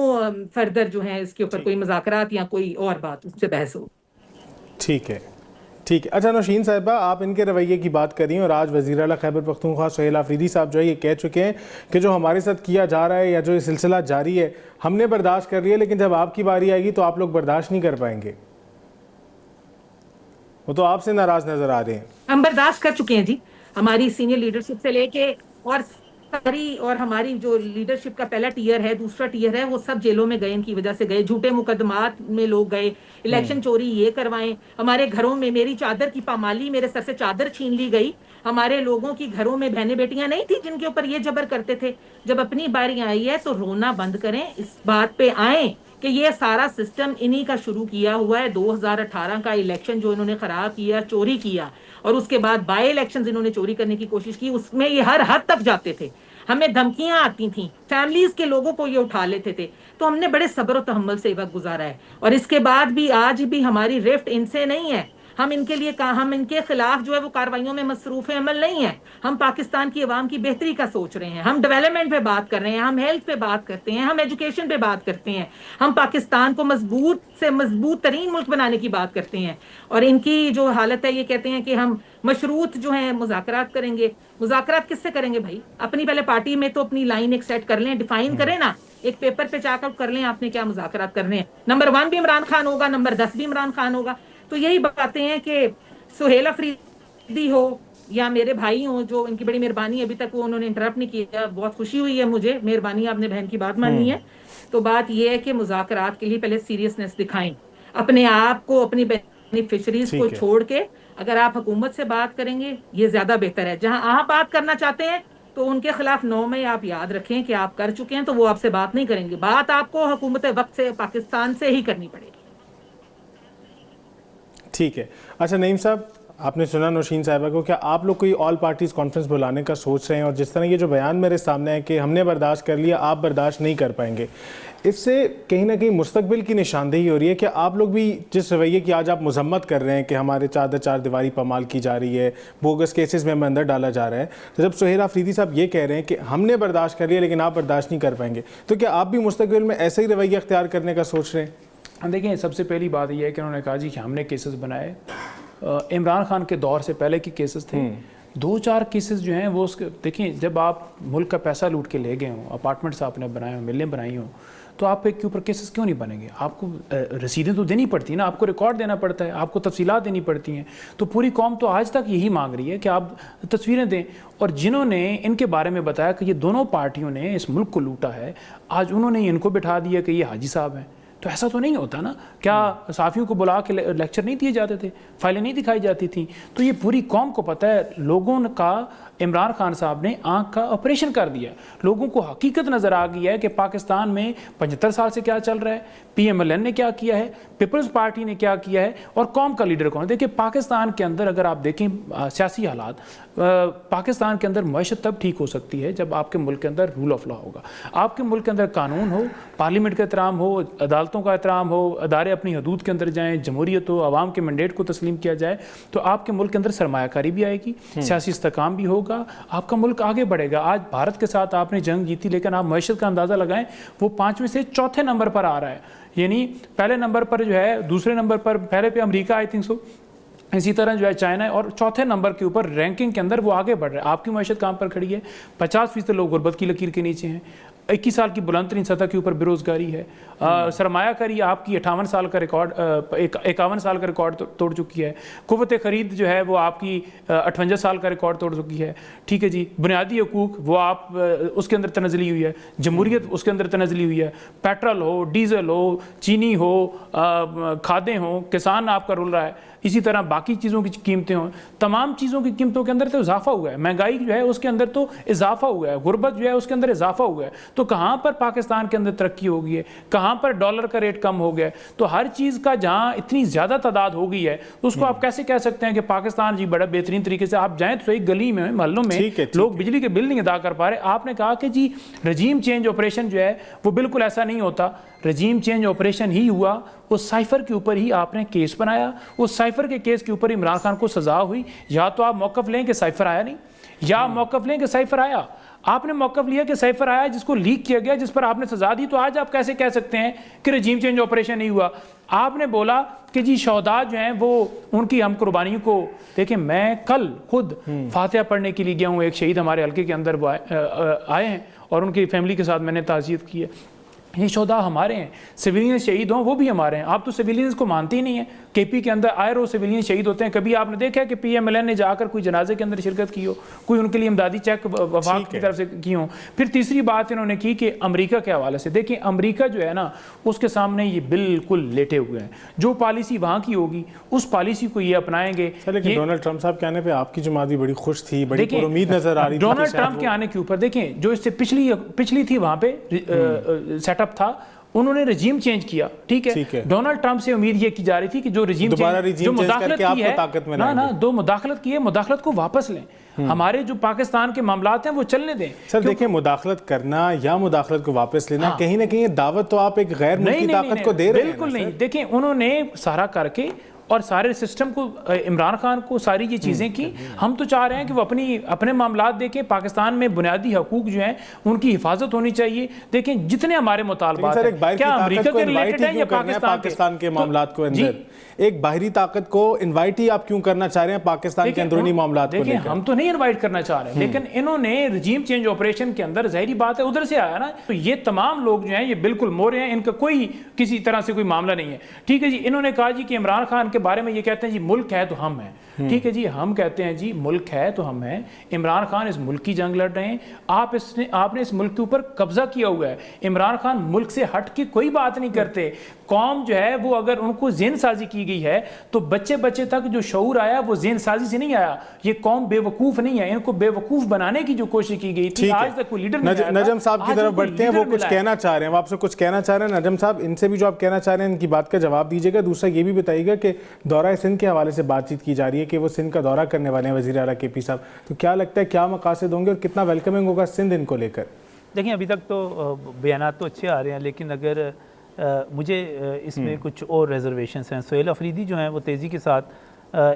further जो है इसके ऊपर कोई मुज़ाकरात या कोई और बात उससे बहस हो। ठीक है, ठीक है। अच्छा नौशीन साहिबा, आप इनके रवैये की बात करी और आज वज़ीर आला खैबर पख्तूनख्वा सुहेल आफरीदी साहब जो है ये कह चुके हैं कि जो हमारे साथ किया जा रहा है या जो ये सिलसिला जारी है, हमने बर्दाश्त कर लिया, लेकिन जब आपकी बारी आएगी तो आप लोग बर्दाश्त नहीं कर पाएंगे। वो तो आपसे नाराज नजर आ रहे हैं। हम बर्दाश्त कर चुके हैं जी, हमारी सीनियर लीडरशिप से लेके और सारी, और हमारी जो लीडरशिप का पहला टीयर है, दूसरा टीयर है, वो सब जेलों में गए, इनकी वजह से गए, झूठे मुकदमात में लोग गए, इलेक्शन चोरी ये करवाएं, हमारे घरों में मेरी चादर की पामाली, मेरे सर से चादर छीन ली गई, हमारे लोगों की घरों में बहनें बेटियां नहीं थी जिनके ऊपर ये जबर करते थे। जब अपनी बारी आई है तो रोना बंद करें, इस बात पे आए कि ये सारा सिस्टम इन्हीं का शुरू किया हुआ है। 2018 का इलेक्शन जो इन्होंने खराब किया, चोरी किया, और उसके बाद बाय इलेक्शंस इन्होंने चोरी करने की कोशिश की, उसमें ये हर हद तक जाते थे, हमें धमकियां आती थी, फैमिलीज के लोगों को ये उठा लेते थे। तो हमने बड़े सब्र और तहम्मुल से वक्त गुजारा है, और इसके बाद भी आज भी हमारी रिफ्ट इनसे नहीं है। हम इनके लिए हम इनके खिलाफ जो है वो कार्रवाइयों में मसरूफ अमल नहीं है। हम पाकिस्तान की आवाम की बेहतरी का सोच रहे हैं, हम डेवलपमेंट पे बात कर रहे हैं, हम हेल्थ पे बात करते हैं, हम एजुकेशन पे बात करते हैं, हम पाकिस्तान को मजबूत से मजबूत तरीन मुल्क बनाने की बात करते हैं। और इनकी जो हालत है, ये कहते हैं कि हम मशरूत जो है मुज़ाकरात करेंगे। मुज़ाकरात किससे करेंगे भाई? अपनी पहले पार्टी में तो अपनी लाइन एक सेट कर लें, डिफाइन करें ना, एक पेपर पे चाकआउट कर लें आपने क्या मुज़ाकरात करने हैं। नंबर 1 भी इमरान खान होगा, नंबर 10 भी इमरान खान होगा। तो यही बातें हैं कि सुहेल अफरीदी हो या मेरे भाई हो, जो इनकी बड़ी मेहरबानी, अभी तक वो उन्होंने इंटरप्ट नहीं किया, बहुत खुशी हुई है मुझे, मेहरबानी, आपने बहन की बात मानी है। तो बात ये है कि मुज़ाकरात के लिए पहले सीरियसनेस दिखाएं, अपने आप को, अपनी बेनिफिशरीज को छोड़ के अगर आप हुकूमत से बात करेंगे ये ज्यादा बेहतर है। जहां आप बात करना चाहते हैं तो उनके खिलाफ 9 मई आप याद रखें कि आप कर चुके हैं, तो वो आपसे बात नहीं करेंगे। बात आपको हुकूमत वक्त से, पाकिस्तान से ही करनी पड़ेगी। ठीक है। अच्छा नईम साहब, आपने सुना नौशीन साहिबा को, क्या आप लोग कोई ऑल पार्टीज कॉन्फ्रेंस बुलाने का सोच रहे हैं? और जिस तरह ये जो बयान मेरे सामने है कि हमने बर्दाश्त कर लिया, आप बर्दाश्त नहीं कर पाएंगे, इससे कहीं ना कहीं मुस्तकबिल की निशानदेही हो रही है कि आप लोग भी जिस रवैये की आज आप मजम्मत कर रहे हैं कि हमारे चार दीवारी पमाल की जा रही है, बोगस केसेस में अंदर डाला जा रहा है, तो जब सुहेल आफरीदी साहब ये कह रहे हैं कि हमने बर्दाश्त कर लिया लेकिन आप बर्दाश्त नहीं कर पाएंगे, तो क्या आप भी मुस्तकबिल में ऐसा ही रवैया अख्तियार करने का सोच रहे हैं? देखिए, सबसे पहली बात यह है कि उन्होंने कहा जी कि हमने केसेस बनाए, इमरान खान के दौर से पहले के केसेस थे, 2-4 केसेस जो हैं वो उसके देखिए, जब आप मुल्क का पैसा लूट के ले गए हों, अपार्टमेंट्स आपने बनाए हों, मिलें बनाई हों, तो आप के ऊपर केसेस क्यों नहीं बनेंगे? आपको रसीदें तो देनी पड़ती है ना, आपको रिकॉर्ड देना पड़ता है, आपको तफसीलात देनी पड़ती हैं। तो पूरी कौम तो आज तक यही मांग रही है कि आप तस्वीरें दें। और जिन्होंने इनके बारे में बताया कि ये दोनों पार्टियों ने इस मुल्क को लूटा है, आज उन्होंने इनको बिठा दिया कि ये हाजी साहब हैं। तो ऐसा तो नहीं होता ना। क्या साफ़ियों को बुला के लेक्चर नहीं दिए जाते थे, फाइलें नहीं दिखाई जाती थी? तो ये पूरी कौम को पता है, लोगों का इमरान खान साहब ने आंख का ऑपरेशन कर दिया। लोगों को हकीकत नज़र आ गई है कि पाकिस्तान में 75 साल से क्या चल रहा है, PMLN ने क्या किया है, पीपल्स पार्टी ने क्या किया है, और कौम का लीडर कौन है। देखिए, पाकिस्तान के अंदर अगर आप देखें सियासी हालात, पाकिस्तान के अंदर मईशत तब ठीक हो सकती है जब आपके मुल्क के अंदर रूल ऑफ लॉ होगा, आपके मुल्क के अंदर कानून हो, पार्लियामेंट का एहतराम हो, अदालतों का एहतराम हो, अदारे अपनी हदूद के अंदर जाएँ, जमहूरियत हो, आवाम के मैंडेट को तस्लीम किया जाए, तो आपके मुल्क के अंदर सरमायाकारी भी आएगी, सियासी इस्तेकाम भी होगा, आपका मुल्क आगे बढ़ेगा। आज भारत के साथ आपने जंग जीती, लेकिन आप मईशत का अंदाज़ा लगाएं, वो 5वें से 4थे नंबर पर आ रहा है। यानी पहले नंबर पर जो है, दूसरे नंबर पर पहले पे अमेरिका आई थिंक सो, इसी तरह जो है चाइना है, और 4थे नंबर के ऊपर रैंकिंग के अंदर वो आगे बढ़ रहा है। आपकी मईशत कहाँ पर खड़ी है? 50% लोग गुर्बत की लकीर के नीचे हैं, 21 साल की बुलंदतरीन सतह के ऊपर बेरोजगारी है, सरमायाकारी आपकी 58 साल का रिकॉर्ड 51 साल का रिकॉर्ड तोड़ चुकी है, कुव्वत खरीद जो है वो आपकी 58 साल का रिकॉर्ड तोड़ चुकी है। ठीक है जी, बुनियादी हकूक वो आप उसके अंदर तनज़ली हुई है, जमहूरियत उसके अंदर तनज़ली हुई है, पेट्रोल हो, डीजल हो, चीनी हो, खादें हो, किसान आपका रुल रहा है, इसी तरह बाकी चीज़ों की कीमतें हों, तमाम चीज़ों की कीमतों के अंदर तो इजाफा हुआ है, महंगाई जो है उसके अंदर तो इजाफा हुआ है, गुर्बत जो है उसके अंदर इजाफा हुआ है। तो कहाँ पर पाकिस्तान के अंदर तरक्की हो गई है, कहाँ पर डॉलर का रेट कम हो गया? तो हर चीज़ का जहाँ इतनी ज़्यादा तादाद हो गई है, तो उसको आप कैसे कह सकते हैं कि पाकिस्तान जी बड़ा बेहतरीन तरीके से, आप जाएँ तो सही गली में मोहल्लों में लोग बिजली के बिल नहीं अदा कर पा रहे। आपने कहा कि जी रजीम चेंज ऑपरेशन जो है वो बिल्कुल ऐसा नहीं होता, रजीम चेंज ऑपरेशन ही हुआ, उस साइफर के ऊपर ही आपने केस बनाया, उस साइफर के केस के ऊपर इमरान खान को सजा हुई। या तो आप मौक़िफ़ लें कि साइफर आया नहीं, या मौक़िफ़ लें कि साइफर आया। आपने मौक़िफ़ लिया कि साइफर आया, जिसको लीक किया गया, जिस पर आपने सजा दी, तो आज आप कैसे कह सकते हैं कि रजीम चेंज ऑपरेशन नहीं हुआ? आपने बोला कि जी शहदा जो हैं वो उनकी हम कुर्बानियों को देखें। मैं कल खुद फातिहा पढ़ने के लिए गया हूँ, एक शहीद हमारे हल्के के अंदर आए हैं और उनकी फैमिली के साथ मैंने ताज़ियत की है। ये शोधा हमारे हैं, सिविलियन शहीद हों वो भी हमारे हैं। आप तो सिविलियंस को मानते ही नहीं है। KP के अंदर आए रोज सिविलियन शहीद होते हैं। कभी आपने देखा है कि PMLN ने जाकर कोई जनाजे के अंदर शिरकत की हो, कोई उनके लिए इमदादी चेक वफाक की तरफ से की हो? फिर तीसरी बात इन्होंने की कि अमेरिका के हवाले से, देखिए अमेरिका जो है ना उसके सामने ये बिल्कुल लेटे हुए हैं। जो पॉलिसी वहाँ की होगी उस पॉलिसी को ये अपनाएंगे। लेकिन डोनाल्ड ट्रंप साहब के आने पर आपकी जमात भी बड़ी खुश थी, बड़ी उम्मीद नजर आ रही थी। डोनाल्ड ट्रंप के आने के ऊपर देखें, जो इससे पिछली थी वहाँ पे सेटअप था, उन्होंने रजीम चेंज किया। ठीक है, डोनाल्ड ट्रंप से उम्मीद ये की जा रही थी कि जो रजीम जो मुदाखलत की है ना दो मुदाखलत की है, मुदाखलत को वापस लें, हमारे जो पाकिस्तान के मामलात हैं वो चलने दें। सर देखिए, मुदाखलत करना या मुदाखलत को वापस लेना, कहीं ना कहीं दावत तो आप एक गैर मुल्की ताकत को दे रहे हैं। बिल्कुल नहीं। देखिए उन्होंने सारा करके और सारे सिस्टम को, इमरान खान को सारी ये चीज़ें की। हम तो चाह रहे हैं कि वो अपने मामलात देखें। पाकिस्तान में बुनियादी हकूक जो हैं उनकी हिफाजत होनी चाहिए। देखें जितने हमारे मुतालबात हैं, क्या अमेरिका के रिलेटेड है या पाकिस्तान के मामलात को अंदर एक बाहरी ताकत को इन्वाइट ही आप क्यों करना चाह रहे हैं पाकिस्तान के अंदरूनी मामलात को लेकर? हम तो नहीं इन्वाइट करना चाह रहे, लेकिन इन्होंने रजीम चेंज ऑपरेशन के अंदर ज़ाहिरी बात है उधर से आया ना। तो ये तमाम लोग जो हैं ये बिल्कुल मोरे हैं, इनका कोई किसी तरह से कोई मामला नहीं है। ठीक है जी, इन्होंने कहा जी कि इमरान खान के बारे में ये कहते हैं जी मुल्क है तो हम हैं। ठीक है जी, हम कहते हैं जी मुल्क है तो हम हैं। इमरान खान इस मुल्क की जंग लड़ रहे हैं, आपने इस मुल्क के ऊपर कब्जा किया हुआ है। इमरान खान मुल्क से हट के कोई बात नहीं करते। कौम जो है वो अगर उनको ज़हन साजी की गई है तो बच्चे बच्चे तक जो शऊर आया वो ज़हन साजी से नहीं आया। ये कौम बेवकूफ़ नहीं है, इनको बेवकूफ़ बनाने की जो कोशिश की गई थी, आज तक कोई लीडर नहीं। नजम साहब की तरफ बढ़ते हैं, वो कुछ कहना चाह रहे हैं, वो आपसे कुछ कहना चाह रहे हैं। नजम साहब, इनसे भी जो आप कहना चाह रहे हैं इनकी बात का जवाब दीजिएगा। दूसरा ये भी बताइएगा कि दौरा सिंध के हवाले से बातचीत की जा रही है कि वो सिंध का दौरा करने वाले हैं वज़ीर आला KP साहब, तो क्या लगता है क्या मकासद होंगे और कितना वेलकमिंग होगा सिंध इनको लेकर? देखिए अभी तक तो बयानात तो अच्छे आ रहे हैं, लेकिन अगर मुझे इसमें कुछ और रिजर्वेशंस हैं। सुहेल अफरीदी जो हैं वो तेज़ी के साथ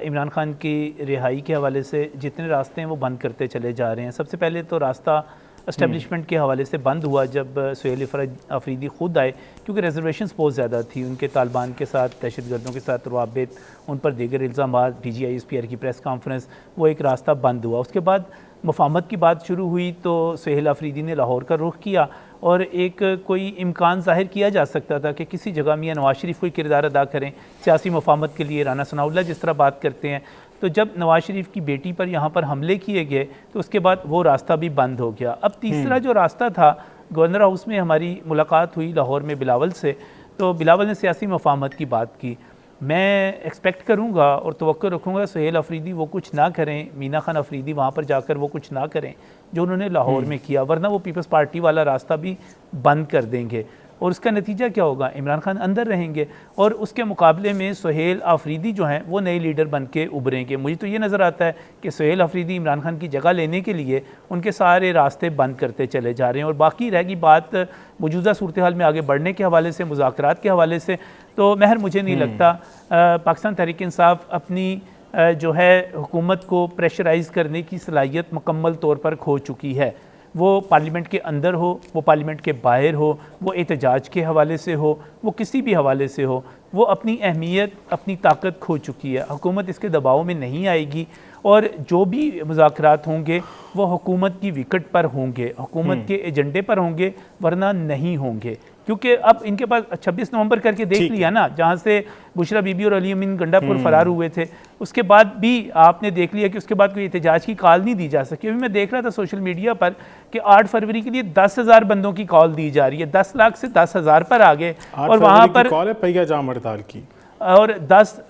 इमरान खान की रिहाई के हवाले से जितने रास्ते हैं वो बंद करते चले जा रहे हैं। सबसे पहले तो रास्ता एस्टेब्लिशमेंट के हवाले से बंद हुआ जब सुहेल अफरीदी ख़ुद आए, क्योंकि रिजर्वेशंस बहुत ज़्यादा थी उनके, तालिबान के साथ, दहशतगर्दों के साथ रवाबित, उन पर दीगर इल्ज़ामात, DGI-SPR की प्रेस कॉन्फ्रेंस, वो एक रास्ता बंद हुआ। उसके बाद मफाहमत की बात शुरू हुई तो सुहेल अफरीदी ने लाहौर का रुख किया और एक कोई इम्कान ज़ाहिर किया जा सकता था कि किसी जगह मियां नवाज शरीफ कोई किरदार अदा करें सियासी मफाहमत के लिए। राना सनाउल्लाह जिस तरह बात करते हैं, तो जब नवाज शरीफ की बेटी पर यहाँ पर हमले किए गए तो उसके बाद वो रास्ता भी बंद हो गया। अब तीसरा जो रास्ता था, गवर्नर हाउस में हमारी मुलाकात हुई लाहौर में बिलावल से, तो बिलावल ने सियासी मफाहमत की बात की। मैं एक्सपेक्ट करूँगा और तवक्को रखूँगा सुहेल अफरीदी वो कुछ ना करें, मीना खान अफरीदी वहाँ पर जाकर वो कुछ ना करें जो उन्होंने लाहौर में किया, वरना वो पीपल्स पार्टी वाला रास्ता भी बंद कर देंगे और उसका नतीजा क्या होगा, इमरान खान अंदर रहेंगे और उसके मुकाबले में सुहेल अफरीदी जो हैं वो नए लीडर बन के उभरेंगे। मुझे तो ये नज़र आता है कि सुहेल अफरीदी इमरान खान की जगह लेने के लिए उनके सारे रास्ते बंद करते चले जा रहे हैं। और बाकी रहेगी बात मौजूदा सूरत हाल में आगे बढ़ने के हवाले से, मुज़ाकरात के हवाले से, तो महर मुझे नहीं लगता पाकिस्तान तहरीक इंसाफ अपनी जो है हुकूमत को प्रेशराइज़ करने की सलाहियत मुकम्मल तौर पर खो चुकी है। वो पार्लियामेंट के अंदर हो, वो पार्लियामेंट के बाहर हो, वो एहतजाज के हवाले से हो, वो किसी भी हवाले से हो, वो अपनी अहमियत, अपनी ताकत खो चुकी है। हुकूमत इसके दबाव में नहीं आएगी और जो भी मुज़ाकरात होंगे वो हुकूमत की विकेट पर होंगे, हुकूमत के एजेंडे पर होंगे, वरना नहीं होंगे। क्योंकि अब इनके पास 26 नवंबर करके देख लिया ना, जहाँ से बुशरा बीबी और अली अमीन गंडापुर फरार हुए थे, उसके बाद भी आपने देख लिया कि उसके बाद कोई एहतजाज की कॉल नहीं दी जा सकी। अभी मैं देख रहा था सोशल मीडिया पर कि 8 फरवरी के लिए 10,000 बंदों की कॉल दी जा रही है, 10 लाख से 10,000 पर आ गए और वहाँ पर कॉल है पहिया जाम हड़ताल की, और 10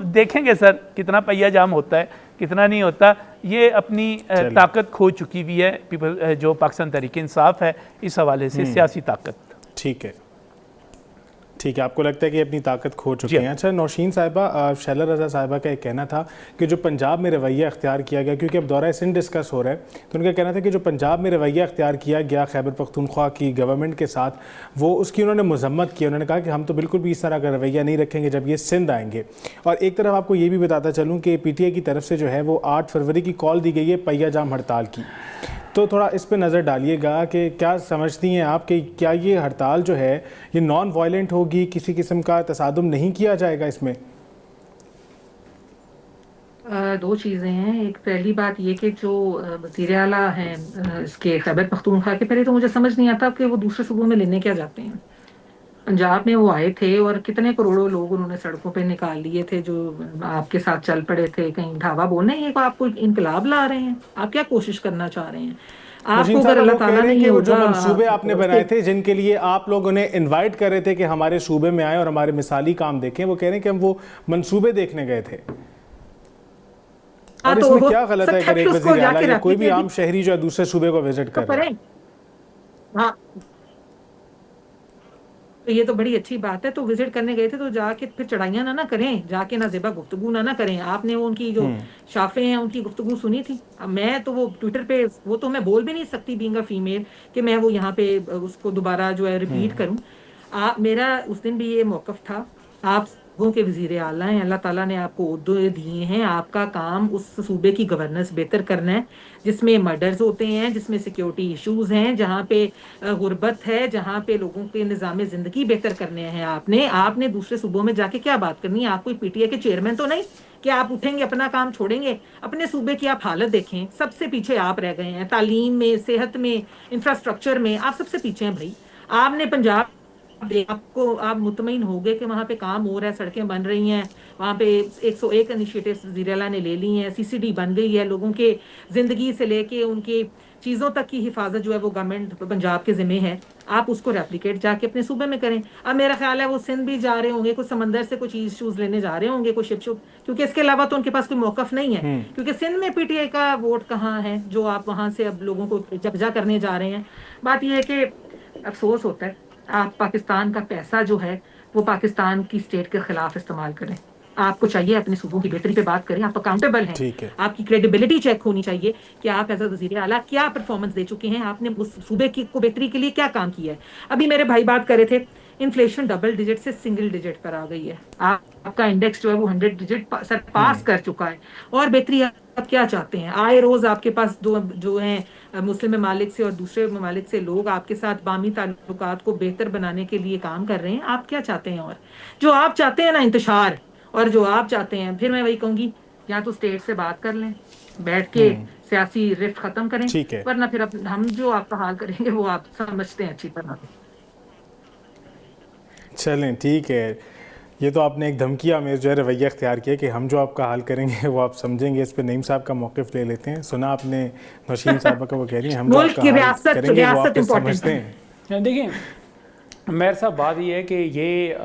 देखेंगे सर कितना पहिया जाम होता है, कितना नहीं होता। ये अपनी ताकत खो चुकी हुई है पीपल जो पाकिस्तान तहरीक इंसाफ है इस हवाले से, सियासी ताकत। ठीक है, ठीक है, आपको लगता है कि अपनी ताकत खो चुके हैं। अच्छा नौशीन साहिबा, शैला रज़ा साहिबा का एक कहना था कि जो पंजाब में रवैया अख्तियार किया गया, क्योंकि अब दौरा सिंध डिस्कस हो रहा है, तो उनका कहना था कि जो पंजाब में रवैया अख्तियार किया गया खैबर पख्तूनख्वा की गवर्नमेंट के साथ, वो उसकी उन्होंने मजम्मत की। उन्होंने कहा कि हम तो बिल्कुल भी इस तरह का रवैया नहीं रखेंगे जब ये सिंध आएंगे। और एक तरफ आपको ये भी बताता चलूँ कि PTI की तरफ से जो है वो 8 फरवरी की कॉल दी गई है पहिया जाम हड़ताल की, तो थोड़ा इस पे नज़र डालिएगा कि क्या समझती हैं आप कि क्या ये हड़ताल जो है ये नॉन वायलेंट होगी, किसी किस्म का तसादुम नहीं किया जाएगा इसमें? दो चीज़ें हैं। एक पहली बात ये कि जो वज़ीर आला हैं इसके खैबर पख्तूनख्वा के, पहले तो मुझे समझ नहीं आता कि वो दूसरे सूबों में लेने क्या जाते हैं। पंजाब में वो आए थे और कितने करोड़ों लोग उन्होंने सड़कों पे निकाल लिए थे जो आपके साथ चल पड़े थे, कहीं ढावा बोलने ये आपको इनकलाब ला रहे हैं, आप क्या कोशिश करना चाह रहे हैं? आपको अगर अल्लाह ताला ने वो जो मंसूबे आपने बनाए थे जिनके लिए आप लोग उन्हें इनवाइट कर रहे थे कि हमारे सूबे में आए और हमारे मिसाली काम देखें, वो कह रहे हैं कि हम वो मंसूबे देखने गए थे। और इसमें क्या गलत है अगर एक वज़ीर आला या कोई भी आम शहरी जो है दूसरे सूबे को विजिट कर रहे हैं? हाँ, तो ये तो बड़ी अच्छी बात है। तो विजिट करने गए थे तो जाके फिर चढ़ाइयाँ ना करें, जाके नाज़ेबा गुफ्तगू ना करें। आपने वो उनकी जो शाफे हैं उनकी गुफ्तगू सुनी थी। अब मैं तो वो ट्विटर पे वो तो मैं बोल भी नहीं सकती बीइंग अ फीमेल कि मैं वो यहाँ पे उसको दोबारा जो है रिपीट करूँ। मेरा उस दिन भी ये मौक़िफ़ था, आप सूबों के वज़ीर आला हैं, अल्लाह ताला ने आपको ओहदे दिए हैं, आपका काम उस सूबे की गवर्नेंस बेहतर करना है जिसमें मर्डर्स होते हैं, जिसमें सिक्योरिटी इश्यूज़ हैं, जहाँ पे गुर्बत है, जहाँ पे लोगों के निज़ाम ज़िंदगी बेहतर करने हैं। आपने दूसरे सूबों में जाके क्या बात करनी है? आप कोई PTI के चेयरमैन तो नहीं कि आप उठेंगे अपना काम छोड़ेंगे। अपने सूबे की आप हालत देखें, सबसे पीछे आप रह गए हैं, तालीम में, सेहत में, इंफ्रास्ट्रक्चर में आप सबसे पीछे हैं भाई। आपने पंजाब आपको आप मुतमईन हो गए कि वहाँ पे काम हो रहा है, सड़कें बन रही हैं, वहाँ पे 101 इनिशिएटिव्स वज़ीर आला ने ले ली हैं, CCD बन गई है, लोगों के ज़िंदगी से लेके उनकी चीज़ों तक की हिफाजत जो है वो गवर्नमेंट पंजाब के ज़िम्मे है। आप उसको रेप्लिकेट जाके अपने सूबे में करें। अब मेरा ख्याल है वो सिंध भी जा रहे होंगे, कुछ समंदर से कुछ इशूज़ लेने जा रहे होंगे, कुछ शिप, क्योंकि इसके अलावा तो उनके पास कोई मौक़िफ़ नहीं है। क्योंकि सिंध में PTI का वोट कहाँ है जो आप वहाँ से अब लोगों को जब्जा करने जा रहे हैं। बात यह है कि अफसोस होता है आप पाकिस्तान का पैसा जो है वो पाकिस्तान की स्टेट के खिलाफ इस्तेमाल करें। आपको चाहिए अपने सूबों की बेहतरी पे बात करें, आप अकाउंटेबल हैं, आपकी क्रेडिबिलिटी चेक होनी चाहिए कि आप एज अ वज़ीर आला क्या परफॉर्मेंस दे चुके हैं, आपने उस सूबे की को बेहतरी के लिए क्या काम किया है। अभी मेरे भाई बात कर रहे थे, इन्फ्लेशन डबल डिजिट से सिंगल डिजिट पर आ गई है। आप आपका इंडेक्स जो है वो 100 डिजिट पास कर चुका है। और बेहतरी आप क्या चाहते हैं? आए रोज आपके पास जो हैं मुस्लिम ममालिक से और दूसरे ममालिक से लोग आपके साथ बामी ताल्लुकात को बेहतर बनाने के लिए काम कर रहे हैं। आप क्या चाहते हैं? और जो आप चाहते हैं ना इंतशार, और जो आप चाहते हैं, फिर मैं वही कहूंगी, या तो स्टेट से बात कर लें, बैठ के सियासी रिफ्ट खत्म करें, ठीक है। वरना फिर हम जो आपका हाल करेंगे वो आप समझते हैं अच्छी तरह। चलें ठीक है, ये तो आपने एक धमकी में जो है रवैया अख्तियार किया कि हम जो आपका हाल करेंगे वो आप समझेंगे। इस पे नईम साहब का मौक़िफ़ ले लेते हैं। सुना आपने नौशीन साहबा का, वो कह रही हैं हम जो मुल्क आपका की हाल रियासत करेंगे वो आप इम्पोर्टेंट समझते हैं। देखिए मेरे साहब बात ये है कि ये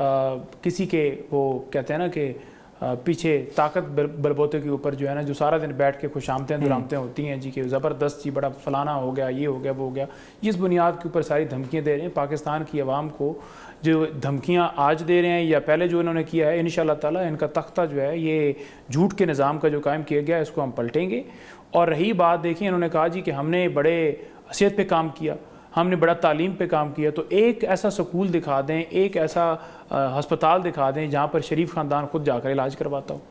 किसी के वो कहते हैं ना कि पीछे ताकत बलबोते के ऊपर जो है ना, जो सारा दिन बैठ के खुशामतें दुरामतें होती हैं जी कि ज़बरदस्त जी बड़ा फलाना हो गया, ये हो गया, वो हो गया, इस बुनियाद के ऊपर सारी धमकियाँ दे रहे हैं पाकिस्तान की आवाम को। जो धमकियाँ आज दे रहे हैं या पहले जो इन्होंने किया है, इंशाअल्लाह ताला इनका तख्ता जो है ये झूठ के निज़ाम का जो कायम किया गया है इसको हम पलटेंगे। और रही बात, देखिए इन्होंने कहा जी कि हमने बड़े सेहत पे काम किया, हमने बड़ा तालीम पे काम किया, तो एक ऐसा स्कूल दिखा दें, एक ऐसा हस्पताल दिखा दें जहाँ पर शरीफ ख़ानदान खुद जाकर इलाज करवाता हो।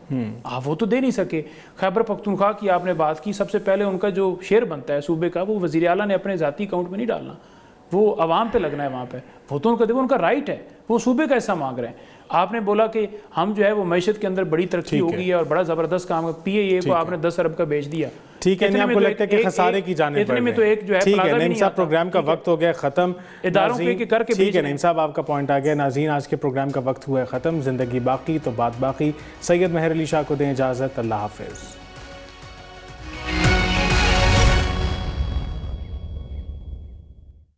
आप वो तो दे नहीं सके। खैबर पख्तूनख्वा की आपने बात की, सबसे पहले उनका जो शेयर बनता है सूबे का वो वज़ीर आला ने अपने ज़ाती अकाउंट में नहीं डालना, वो आवाम पे लगना है वहाँ पे। वो तो उनका देखो उनका राइट है, वो सूबे का ऐसा मांग रहे हैं। आपने बोला कि हम जो है वो मैशत के अंदर बड़ी तरक्की हो गई है और बड़ा ज़बरदस्त काम है, PAA को आपने 10 अरब का बेच दिया। ठीक है, नहीं आपको लगता है कि खसारे की जाने इतने में तो एक जो है ठीक है नईम साहब, प्रोग्राम का वक्त हो गया ख़त्म। इदारों पे के करके ठीक है नईम साहब, आपका पॉइंट आ गया। नाज़रीन, आज के प्रोग्राम का वक्त हुआ है ख़त्म। ज़िंदगी बाकी तो बात बाकी। सैयद महर अली शाह को दें इजाज़त। अल्लाह हाफ़िज़।